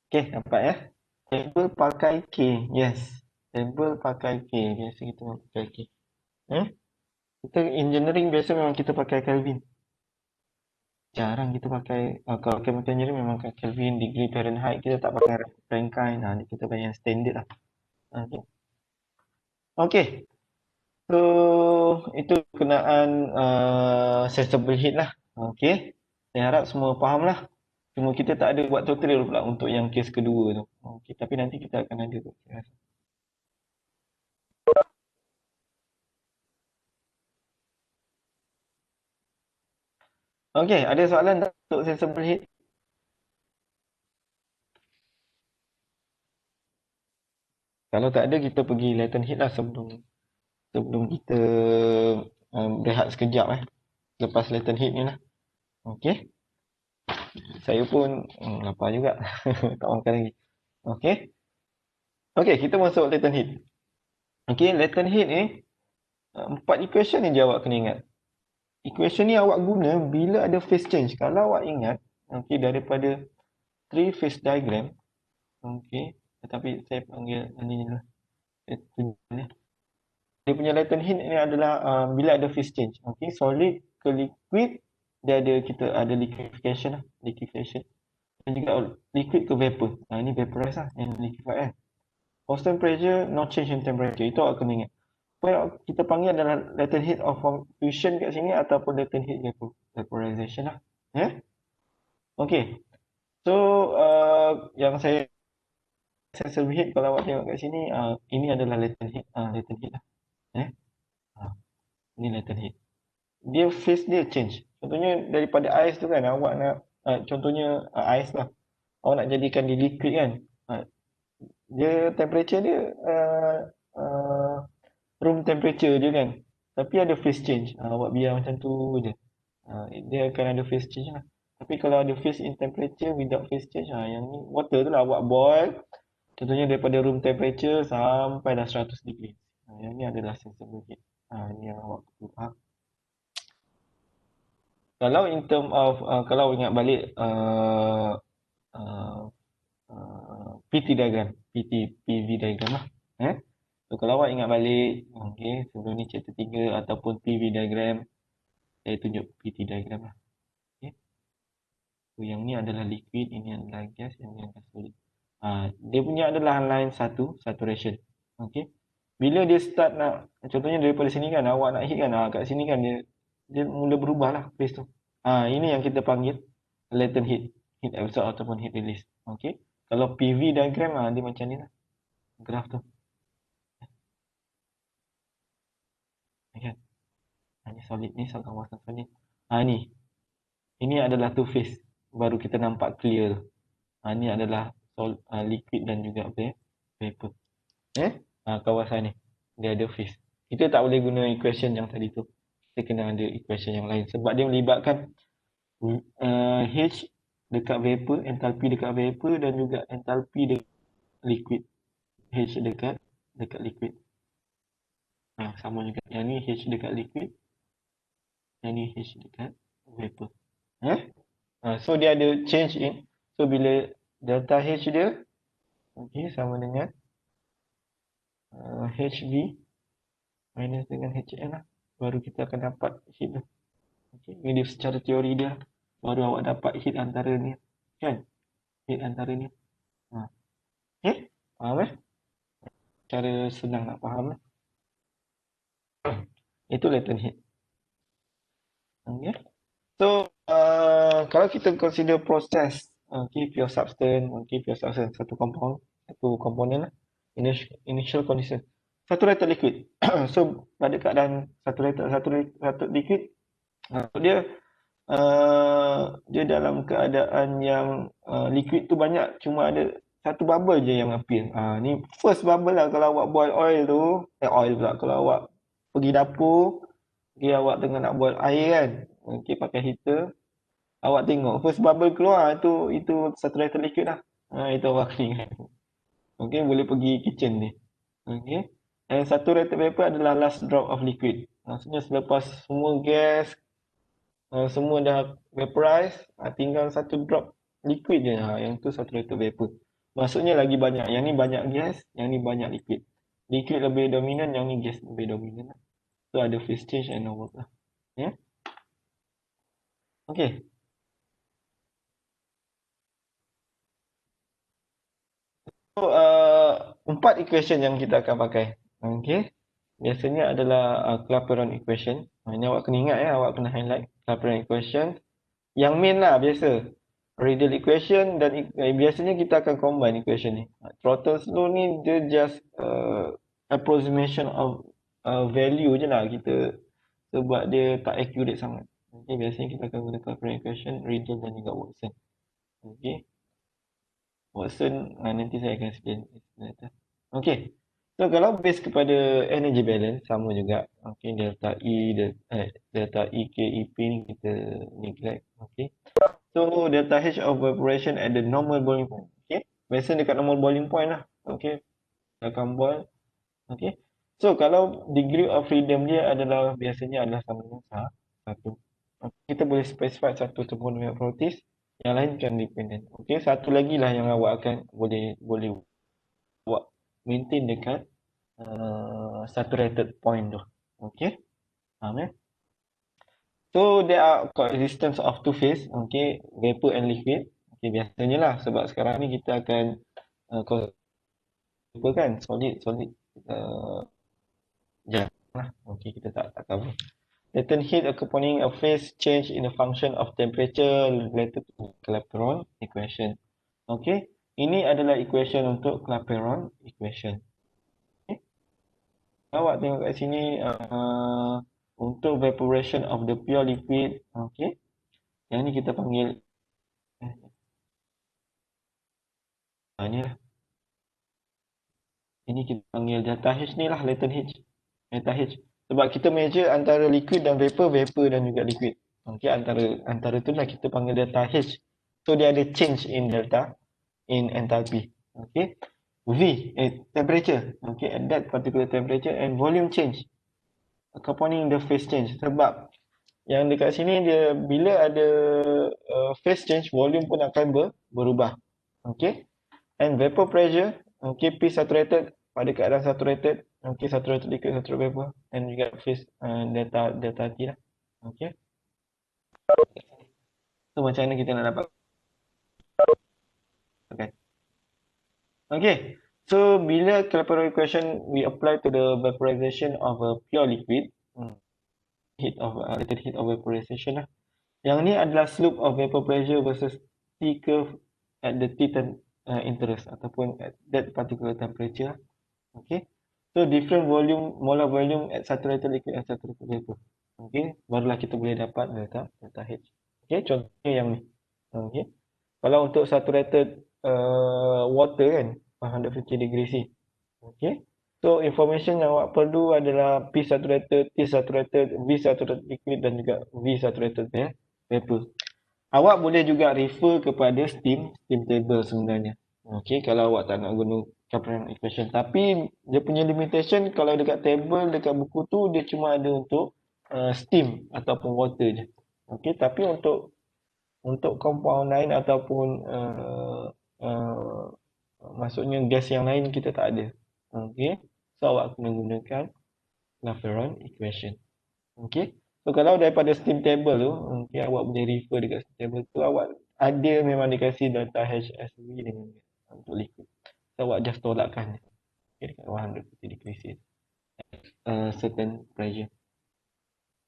S1: Okey, dapat ya. Table pakai K. Yes. Table pakai K. Biasa kita memang pakai K. Kita engineering biasa memang kita pakai Kelvin. Jarang kita pakai, kalau chemical engineering memang pakai Kelvin, degree Fahrenheit. Kita tak pakai Rankine. Kita pakai yang standard lah. Okay. Okay. So, itu kenaan sensible heat lah. Okay. Saya harap semua faham lah. Cuma kita tak ada buat tutorial pula untuk yang kes kedua tu. Okay. Tapi nanti kita akan ada tu. Saya rasa. Okey, ada soalan tak untuk sensible heat? Kalau tak ada, kita pergi latent heat lah sebelum kita berehat sekejap lepas latent heat ni lah. Okey. Saya pun lapar juga. Tak makan lagi. Okey. Okey, kita masuk latent heat. Okey, latent heat ni 4 equation ni je awak kena ingat. Equation ni awak guna bila ada phase change. Kalau awak ingat, okey, daripada 3 phase diagram, okey, tetapi saya panggil ni lah. Dia punya latent heat ni adalah bila ada phase change. Okey, solid ke liquid, kita ada liquefaction lah, liquefaction. Dan juga liquid ke vapor. Ini vaporize lah, yang liquefied kan. Constant pressure, no change in temperature. Itu awak kena ingat. Apa yang kita panggil adalah latent heat of fusion kat sini ataupun latent heat vaporization lah. Okey. So, yang saya sensible heat kalau awak tengok kat sini, ini adalah latent heat lah. Ini latent heat. Dia phase dia change. Contohnya daripada ais tu kan, awak nak contohnya ais lah. Awak nak jadikan dia liquid kan. Dia temperature dia room temperature je kan. Tapi ada phase change. Awak biar macam tu je. Dia akan ada phase change lah. Tapi kalau ada phase in temperature without phase change, yang ni water tu lah awak boil. Contohnya daripada room temperature sampai dah 100 degree. Yang ni adalah sensible heat. Ni yang awak perlu faham. Kalau in term of kalau ingat balik PT diagram, PV diagram lah. So kalau awak ingat balik, okey, sebelum ni chapter 3 ataupun PV diagram, saya tunjuk PT diagram lah. Okey. So yang ni adalah liquid, ini adalah gas, yang ni adalah solid. Dia punya adalah line 1, saturation. Okey. Bila dia start nak, contohnya daripada sini kan awak nak heat kan, kat sini kan dia mula berubah lah phase tu. Ini yang kita panggil latent heat, heat absorb ataupun heat release. Okey. Kalau PV diagram dia macam ni lah. Graf tu. Okay. Ini solid ni, kawasan solid. Ni. Ini adalah two phase. Baru kita nampak clear. Ini adalah liquid dan juga vapor. Kawasan ni. Dia ada phase. Kita tak boleh guna equation yang tadi tu. Kita kena ada equation yang lain. Sebab dia melibatkan H dekat vapor, entalpi dekat vapor dan juga entalpi dekat liquid. H dekat liquid. Sama juga. Yang ni H dekat liquid. Yang ni H dekat vapor. So dia ada change in. So bila delta H dia sama dengan HV minus dengan HN lah. Baru kita akan dapat heat tu. Ini secara teori dia. Baru awak dapat heat antara ni. Kan? Heat antara ni. Faham Cara senang nak faham lah. Itu latent heat. Okay. So, kalau kita consider proses pure substance, pure substance satu komponen lah. Initial condition. Saturated liquid. So, pada keadaan saturated liquid, dia dalam keadaan yang liquid tu banyak, cuma ada satu bubble je yang appear. Ni first bubble lah kalau awak boil oil tu. Oil pula kalau awak pergi dapur, awak tengah nak boil air kan. Pakai heater. Awak tengok first bubble keluar, itu saturated liquid lah. Itu awak kena ingat. Boleh pergi kitchen ni. And saturated vapor adalah last drop of liquid. Maksudnya selepas semua gas, semua dah vaporize, tinggal satu drop liquid je. Yang tu saturated vapor. Maksudnya lagi banyak. Yang ni banyak gas, yang ni banyak liquid. Liquid lebih dominan, yang ni gas lebih dominan. So ada phase change and no work lah. Okay. So, 4 equation yang kita akan pakai. Biasanya adalah Clapeyron equation. Ini awak kena ingat awak kena highlight Clapeyron equation. Yang main lah biasa. Radial equation dan biasanya kita akan combine equation ni. Throttle slow ni dia just approximation of value je lah kita, sebab dia tak accurate sangat. Okay, biasanya kita akan guna clapeyron equation, Riddle dan juga Watson. Okay. Watson nanti saya akan explain later. Okay. So kalau base kepada energy balance sama juga. Okay, delta E K E P ni kita neglect. Okay. So delta H of evaporation at the normal boiling point. Okay. Biasa dekat normal boiling point lah. Okay. Akan boil. Okay. So kalau degree of freedom dia adalah biasanya adalah sama dengan satu. Kita boleh specify satu termonomial properties, yang lain kan dependent. Okey, satu lagi lah yang awak akan boleh awak maintain dekat saturated point tu. Okey, faham ya? So there are coexistence of two phase, okey, vapor and liquid. Okey, biasanya lah sebab sekarang ni kita akan vapor kan, solid jarang lah. Okey, kita tak cover. Latent heat accompanying a phase change in the function of temperature related to Clapeyron equation. Okay, ini adalah equation untuk Clapeyron equation. Okay. Awak tengok kat sini untuk evaporation of the pure liquid. Okay, yang ni kita panggil ni lah. Ini kita panggil delta H ni lah, latent H. Delta H. Sebab kita measure antara liquid dan vapor dan juga liquid. Okey, antara tu lah kita panggil delta H. So dia ada change in enthalpy. Okey. V, temperature. Okey, at that particular temperature and volume change accompanying the phase change. Sebab yang dekat sini dia bila ada phase change, volume pun akan berubah. Okey. And vapor pressure, okey, P saturated pada keadaan saturated, okey, saturated liquid, saturated vapor, and juga phase delta T lah. Okey. So macam mana kita nak dapat? Okay. Okay. So bila Clapeyron equation we apply to the vaporization of a pure liquid, related heat of vaporization lah. Yang ni adalah slope of vapor pressure versus T curve at the T interest ataupun at that particular temperature. Okay. So different volume, molar volume at saturated liquid and saturated vapor. Okay. Barulah kita boleh dapat delta H. Okay. Contohnya yang ni. Okay. Kalau untuk saturated water kan 150 degree C. Okay. So information yang awak perlu adalah P saturated, T saturated, V saturated liquid dan juga V saturated vapor. Awak boleh juga refer kepada steam table sebenarnya. Okay, kalau awak tak nak guna Clapeyron equation. Tapi dia punya limitation kalau dekat table, dekat buku tu dia cuma ada untuk steam ataupun water je. Okay, tapi untuk compound lain ataupun maksudnya gas yang lain kita tak ada. Okay, so awak kena gunakan Clapeyron equation. Okay, so kalau daripada steam table tu, okay, awak boleh refer dekat steam table tu, awak ada memang dikasih delta HSV dengan untuk liquid. So awak just tolakkan okay, dekat 150 degree C certain pressure.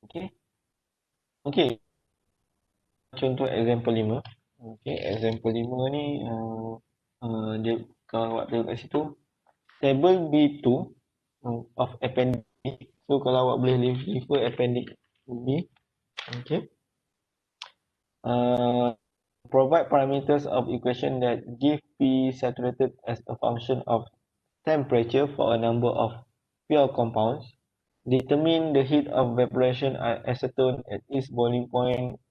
S1: Okay. Okay. Contoh example 5. Okay, example 5 ni dia kalau awak tengok kat situ table B2 of appendix. So kalau awak boleh refer appendix B. Okay. Provide parameters of equation that give P saturated as a function of temperature for a number of pure compounds. Determine the heat of evaporation at acetone at its boiling point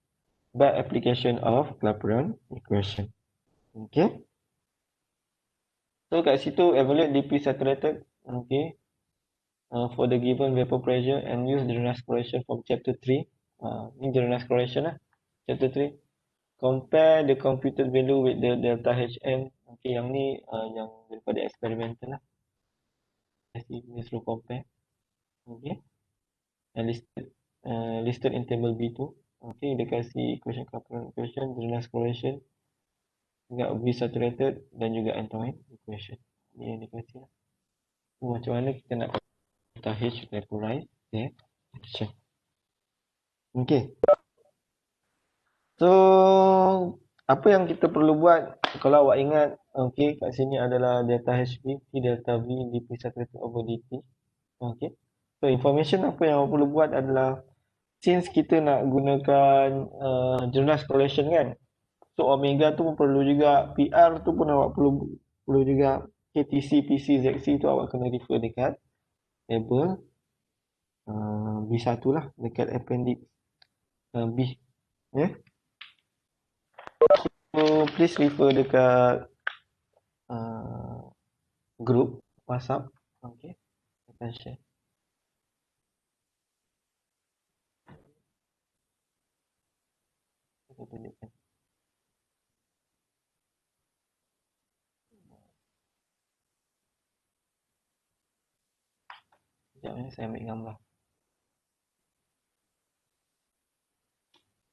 S1: by application of Clapeyron equation. Okay. So kat situ evaluate dP saturated. Okay. For the given vapor pressure and use the Jonas correlation from chapter 3. Ni Jonas correlation lah. Chapter 3. Compare the computed value with the delta HM. Okay, yang ni yang daripada experimental lah. Kita suruh compare. Okay. And listed in table B2. Okay, dia kasih equation Clapeyron equation, Jonas correlation, juga V saturated dan juga Antoine equation. Ni yang dia kasih lah. Macam mana kita nak delta H vaporize reaction. Okay. So apa yang kita perlu buat kalau awak ingat, okay, kat sini adalah delta HV, delta V, dP saturated over dt. Okay. So information apa yang awak perlu buat adalah since kita nak gunakan journal correlation kan, so omega tu pun perlu juga, PR tu pun awak perlu juga. Okay, TC, PC, ZC tu awak kena refer dekat table B1 lah, dekat appendix B. Yeah. So please refer dekat group WhatsApp. Okay, akan share. Kita tunjukkan. Sekejap ni saya ambil gambar.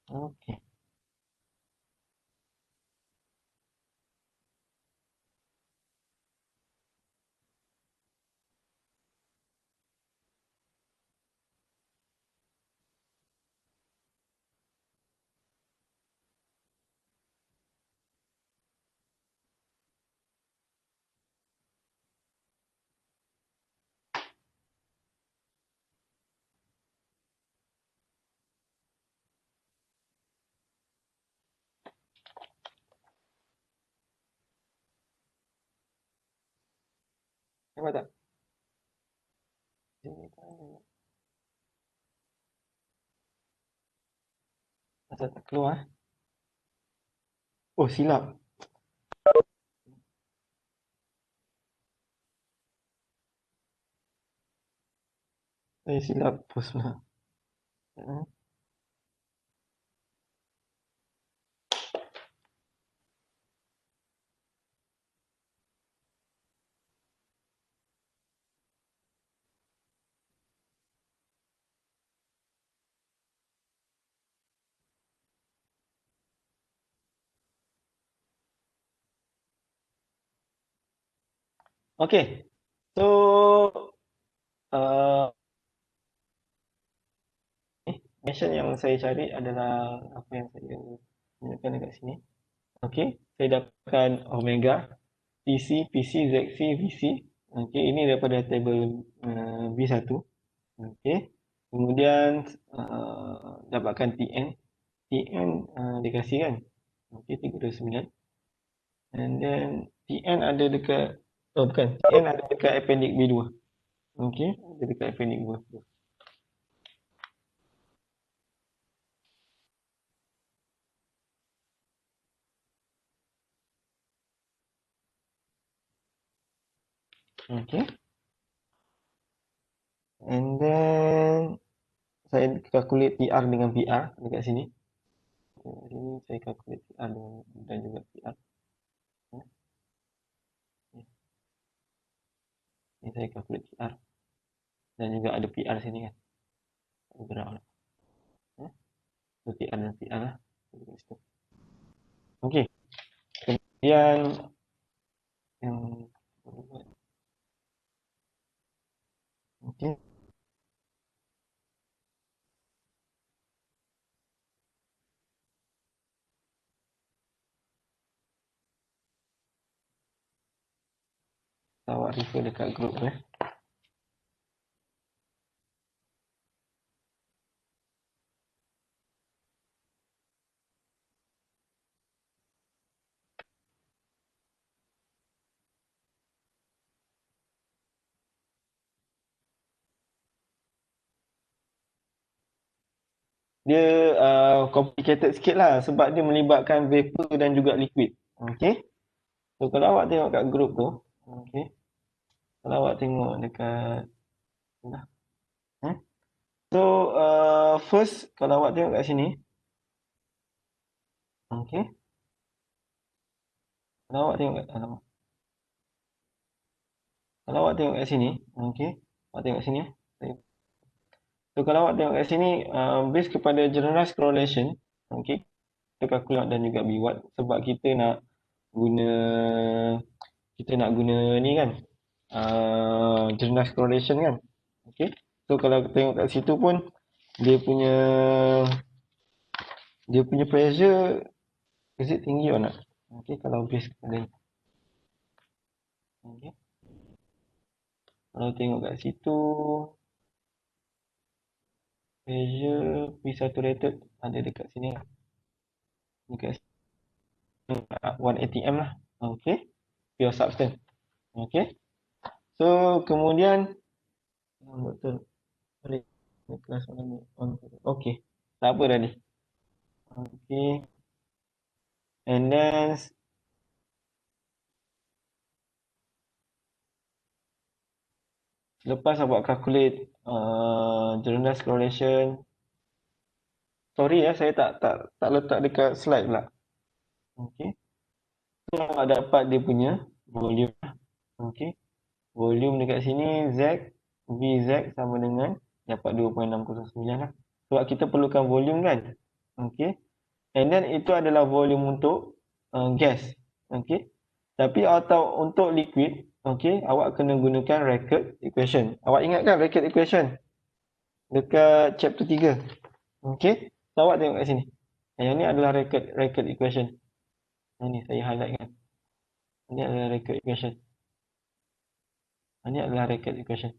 S1: Okay. Nampak tak? Sini tak ada. Asal tak keluar. Oh, silap. Saya silap post pula. Okay. So, mention yang saya cari adalah apa yang saya tunjukkan dekat sini. Okay, saya dapatkan omega, TC, PC, ZC, VC. Okay, ini daripada table B1. Okay, kemudian dapatkan TN. TN dikasih kan. Okay, 39. And then TN ada dekat, oh bukan, TN ada dekat appendix B2. Okay, ada dekat appendix B2. Okay. And then saya calculate TR dengan PR dekat sini. Dekat sini saya calculate TR dan juga PR. Ini saya calculate TR. Dan juga ada PR sini kan. Gerak lah. So TR dan PR lah. Okay. Kemudian yang okay. Awak refer dekat group tu Dia complicated sikit lah sebab dia melibatkan vapor dan juga liquid. Okay. So kalau awak tengok kat group tu, okay. Kalau awak tengok dekat so first kalau awak tengok kat sini, okay. Kalau awak tengok kat kalau awak tengok kat sini, okay. Awak tengok kat sini ya. So kalau awak tengok kat sini, based kepada generalized correlation, okay, kita calculate dan juga biwat sebab kita nak guna ni kan, generalized correlation kan, okay. So kalau tengok kat situ pun dia punya pressure is it tinggi or not? Okay, kalau based kepada ni. Okay. Kalau tengok kat situ, Pressure P saturated ada dekat sini lah. Dekat sini 1 atm lah. Okay. Pure substance. Okay. So kemudian betul. Kelas mana ni? Okay. Tak apa dah ni. Okay. And then lepas awak calculate Jonas correlation. Sorry ya, saya tak letak dekat slide pula. Okay. So awak dapat dia punya volume. Okay. Volume dekat sini Z, Vz sama dengan dapat 2.609 lah. Sebab kita perlukan volume kan. Okay. And then itu adalah volume untuk gas. Okay. Tapi atau untuk liquid, okay, awak kena gunakan Racket equation. Awak ingat kan Racket equation? Dekat chapter 3. Okay. So, awak tengok kat sini. Yang ni adalah Racket equation. Yang ni saya highlight kan. Ini adalah Racket equation. Ini adalah Racket equation.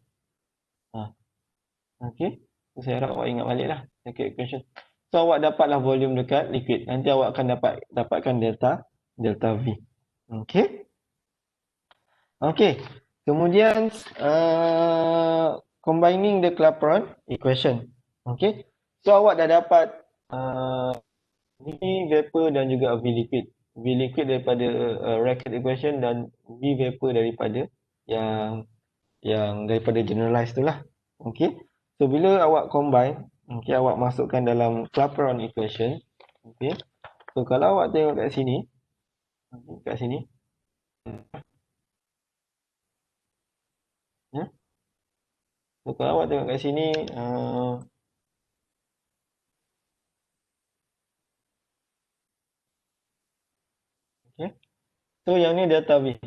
S1: Okay. So, saya harap awak ingat balik lah Racket equation. So, awak dapatlah volume dekat liquid. Nanti awak akan dapatkan delta V. Okay. Okay. Kemudian combining the Clapeyron equation. Okay. So awak dah dapat V vapor dan juga V liquid. V liquid daripada Racket equation dan V vapor daripada yang daripada generalized tu lah. Okay. So bila awak combine, okay, awak masukkan dalam Clapeyron equation. Okay. So kalau awak tengok kat sini, kat sini. So kalau awak tengok kat sini, okay. So yang ni delta V.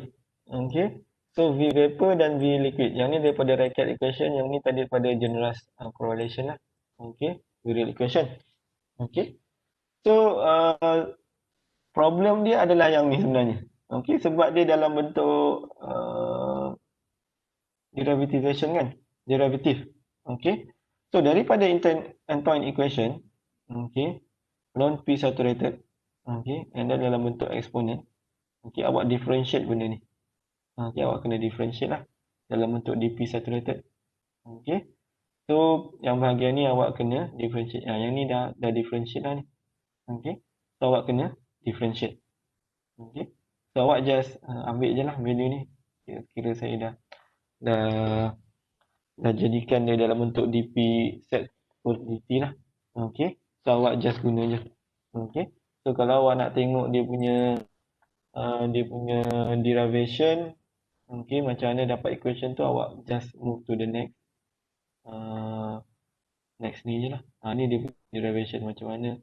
S1: Okay. So V vapor dan V liquid. Yang ni daripada Racket equation, yang ni tadi daripada generalized correlation lah. Okay. Real equation. Okay. So problem dia adalah yang ni sebenarnya. Okay. Sebab dia dalam bentuk derivatization kan. Derivative. Okay. So daripada Antoine equation, okay, non P saturated, okay, and then dalam bentuk exponent, okay, awak differentiate benda ni. Okay, awak kena differentiate lah dalam bentuk dP saturated. Okay. So yang bahagian ni awak kena differentiate. Yang ni dah differentiate dah ni. Okay. So awak kena differentiate. Okay. So awak just ambil je lah value ni. Kira saya dah jadikan dia dalam bentuk dP set per dt lah. Okay. So awak just guna je. Okay. So kalau awak nak tengok dia punya derivation, okay, macam mana dapat equation tu, awak just move to the next ni je lah. Ni dia punya derivation macam mana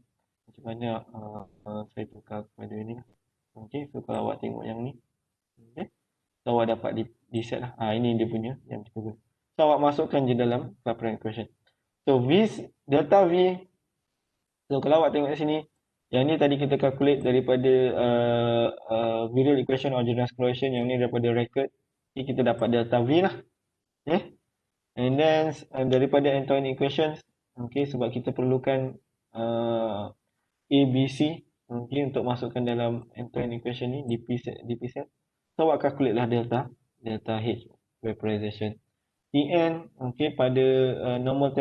S1: saya tukar kepada ni lah. Okay. So kalau awak tengok yang ni, okay, so awak dapat di set lah. Ini dia punya yang kita guna. So awak masukkan je dalam Clapeyron equation. So delta V. So kalau awak tengok kat sini, yang ni tadi kita calculate daripada virial equation or generalized correlation. Yang ni daripada Racket. Okay, kita dapat delta V lah. Okay. And then daripada Antoine equations, okay, sebab kita perlukan A, B, C, okay, untuk masukkan dalam Antoine equation ni, dP set. So awak calculate lah delta H vaporization. Tn, okay, pada normal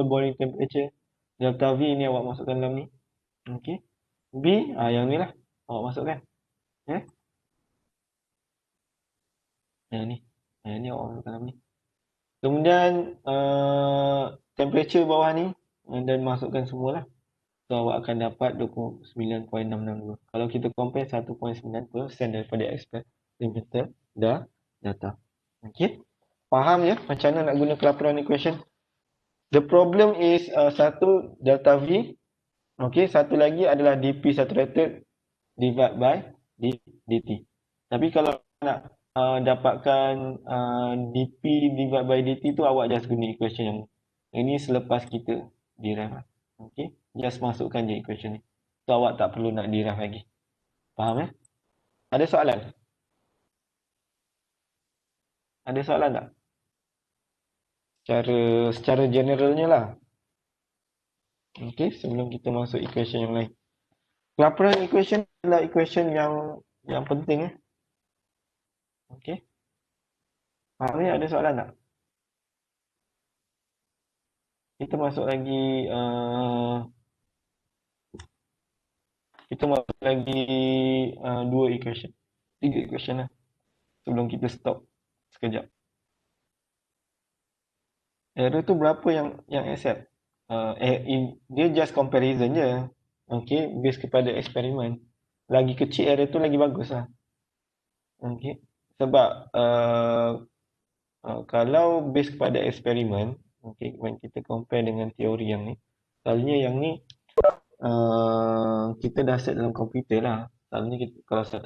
S1: boiling temperature, delta V ni awak masukkan dalam ni. Okay. B, yang ni lah awak masukkan. Okay. Yang ni awak masukkan dalam ni. Kemudian temperature bawah ni, dan masukkan semualah. So awak akan dapat 29.662. Kalau kita compare 1.9% daripada experimental data. Okay. Faham ya macam mana nak guna Clapeyron equation? The problem is satu delta V. Okay. Satu lagi adalah dP saturated divided by dt. Tapi kalau nak dapatkan dP divided by dt tu, awak just guna equation yang ini selepas kita derive. Okay. Just masukkan je equation ni. So awak tak perlu nak derive lagi. Faham ya? Ada soalan? Ada soalan tak? Secara generalnya lah. Okey, sebelum kita masuk equation yang lain. Kelaparan equation adalah equation yang penting. Okey. Hari ada soalan tak? Kita masuk lagi dua equation. Tiga equation lah. Sebelum kita stop sekejap. Error tu berapa yang accept? Dia just comparison je. Okey, based kepada eksperimen. Lagi kecil error tu lagi bagus lah. Okey. Sebab kalau based kepada eksperimen, okey, when kita compare dengan teori yang ni, selalunya yang ni kita dah set dalam komputer lah. Selalunya kita, kalau 1%,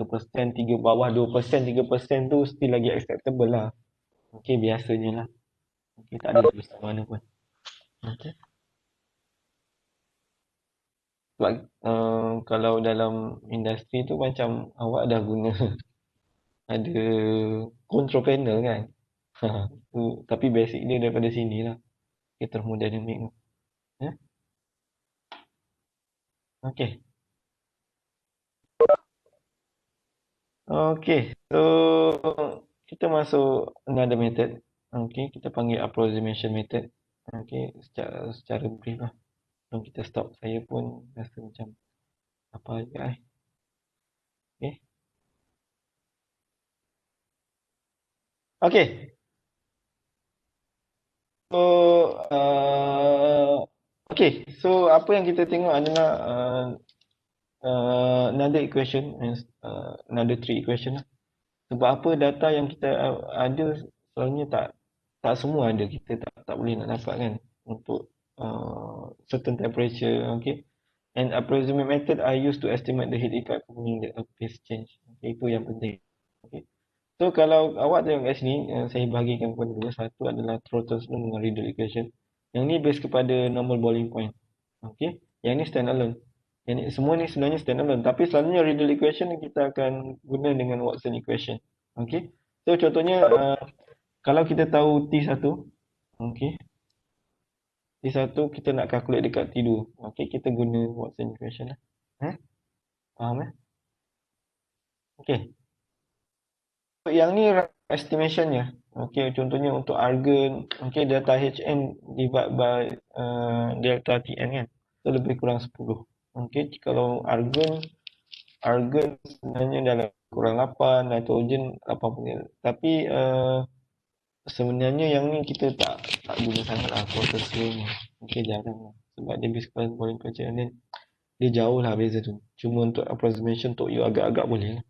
S1: 3 bawah 2%, 3% tu still lagi acceptable lah. Okey, biasanya lah. Okey, tak ada susah mana pun. Okey. Sebab kalau dalam industri tu macam awak dah guna ada control panel kan. Tapi basic dia daripada sini lah. Okay, thermodynamic tu. Ya? Okay. Okay, so kita masuk another method. Okay, kita panggil approximation method. Okay, secara brief lah. Sebelum kita stop, saya pun rasa macam apa juga Okay. Okay. So, so apa yang kita tengok adalah another equation, another three equation lah. Sebab apa data yang kita ada selalunya tak semua ada, kita tak boleh nak dapat kan untuk certain temperature. Okay. And approximate method I use to estimate the heat effect following the phase change. Okay, itu yang penting. Okay. So kalau awak tengok kat sini, saya bahagikan kepada dua. Satu adalah throttle slope dengan Riddle equation. Yang ni base kepada normal boiling point. Okay. Yang ni standalone. Yang ni, semua ni sebenarnya standalone. Tapi selalunya Riddle equation kita akan guna dengan Watson equation. Okay. So contohnya, kalau kita tahu T1, okay. T1 kita nak calculate dekat T2. Okay, kita guna Watson equation lah. Faham Okay. Yang ni estimationnya. Okay, contohnya untuk argon, okay, delta Hn divide by delta Tn kan. So lebih kurang 10. Okay, kalau argon sebenarnya dalam kurang 8, nitrogen 8. Tapi sebenarnya yang ni kita tak guna sangat lah quarter slow ni. Okay, jarang lah. Sebab dia base kepada boiling pressure dan dia jauh lah beza tu. Cuma untuk approximation untuk you agak-agak boleh lah.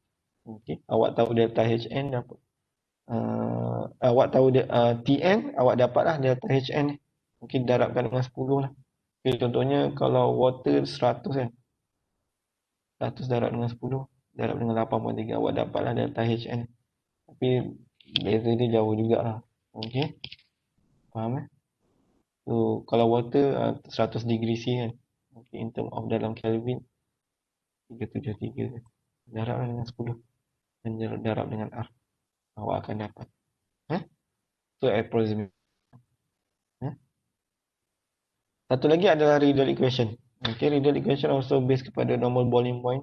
S1: Okay, awak tahu delta Hn dapat. Awak tahu Tn, awak dapatlah delta Hn. Mungkin darabkan dengan 10 lah. Okay, contohnya kalau water 100 kan. 100 darab dengan 10, darab dengan 8.3, awak dapatlah delta Hn. Tapi beza dia jauh jugalah. Okay. Faham So kalau water 100 degree C kan. Okay, in term of dalam Kelvin 373 kan. Darab dengan 10 dan darab dengan R. Awak akan dapat. So approximate. Satu lagi adalah Riddle equation. Okay, Riddle equation also based kepada normal boiling point.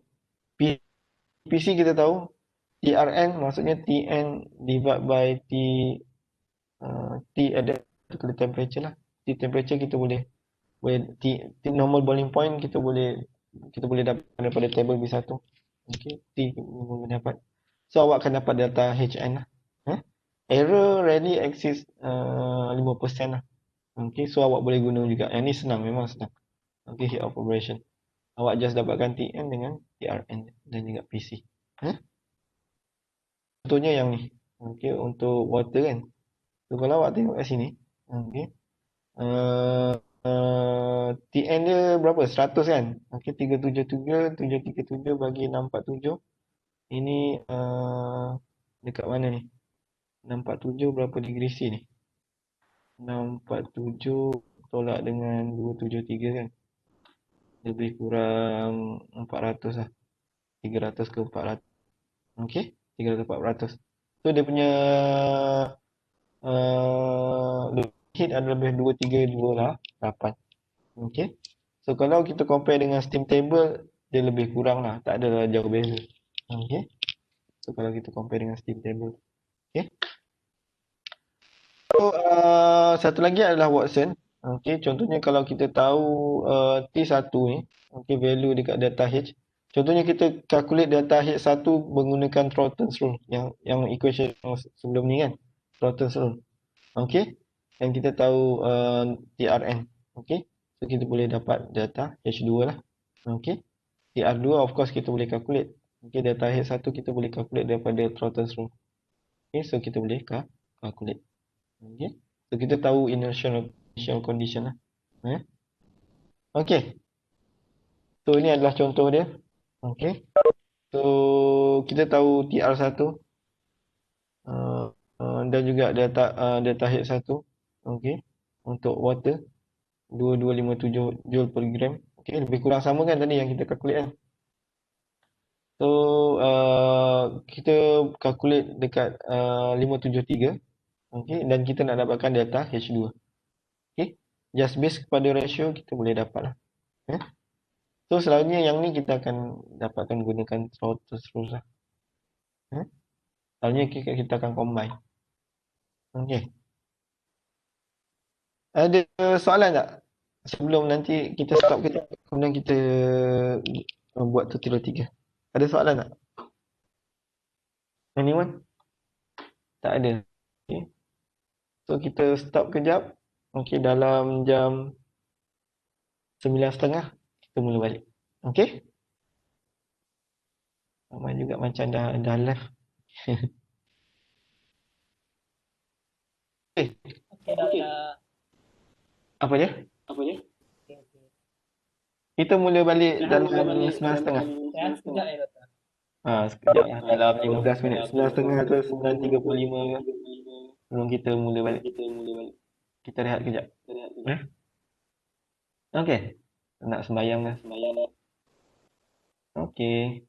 S1: PC kita tahu TRN maksudnya Tn divide by T at the temperature lah. T temperature kita boleh T normal boiling point kita boleh dapat daripada table B1. Okay, T boleh dapat. So awak akan dapat delta Hn lah. Error rarely exceeds 5% lah. Okay, so awak boleh guna juga. Yang ni senang, memang senang. Okay, heat of operation. Awak just dapatkan Tn dengan TRN dan juga PC. Contohnya yang ni. Okay, untuk water kan. So kalau awak tengok kat sini. Okay. Tn dia berapa? 100 kan? Okay, 377 bagi 647. Ini dekat mana ni? 647 berapa degree C ni? 647 tolak dengan 273 kan? Lebih kurang 400 lah. 300 ke 400. Okay? 300 ke 400. So dia punya heat ada lebih 232 lah. 8. Okay? So kalau kita compare dengan Steam Table, dia lebih kurang lah, tak ada jauh beza. Okay. So kalau kita compare dengan Steam Table. Okay. So satu lagi adalah Watson. Okay, contohnya kalau kita tahu T1 ni, okay, value dekat data H. Contohnya kita calculate data H1 menggunakan Thornton's rule, yang equation sebelum ni kan, Thornton's rule. Okay, dan kita tahu TRN. Okay, so kita boleh dapat data H2 lah. Okay, TR2 of course kita boleh calculate. Okay, data H1 kita boleh calculate daripada Thornton's rule. Okay, so kita boleh calculate. Okay, so kita tahu inertial condition lah. Okay, so ini adalah contoh dia. Okay, so kita tahu TR1 dan juga data H1. Okay, untuk water 2257 joule per gram. Okay, lebih kurang sama kan tadi yang kita calculate kan. So kita calculate dekat 573. Okay, dan kita nak dapatkan data H2. Okay, just based kepada ratio kita boleh dapat lah. So selalunya yang ni kita akan dapatkan gunakan Thornton's rule lah. Selalunya kita akan combine. Okay, ada soalan tak? Sebelum nanti kita stop kita, kemudian kita buat tutorial 3. Ada soalan tak? Anyone? Tak ada. Okay. So kita stop kejap. Okay, dalam jam 9.30 kita mula balik. Okay? Ramai juga macam dah left. Okay.
S6: Okay, dah.
S1: Apa dia?
S6: Okay.
S1: Kita mula balik dalam 9.30.
S6: Saya sekejap Doktor.
S1: Sekejap lah. Dalam 15 minit. 9.30 ke 9.35 ke. Sebelum kita mula balik. Kita rehat kejap. Okay. Nak sembahyang dah. Okay.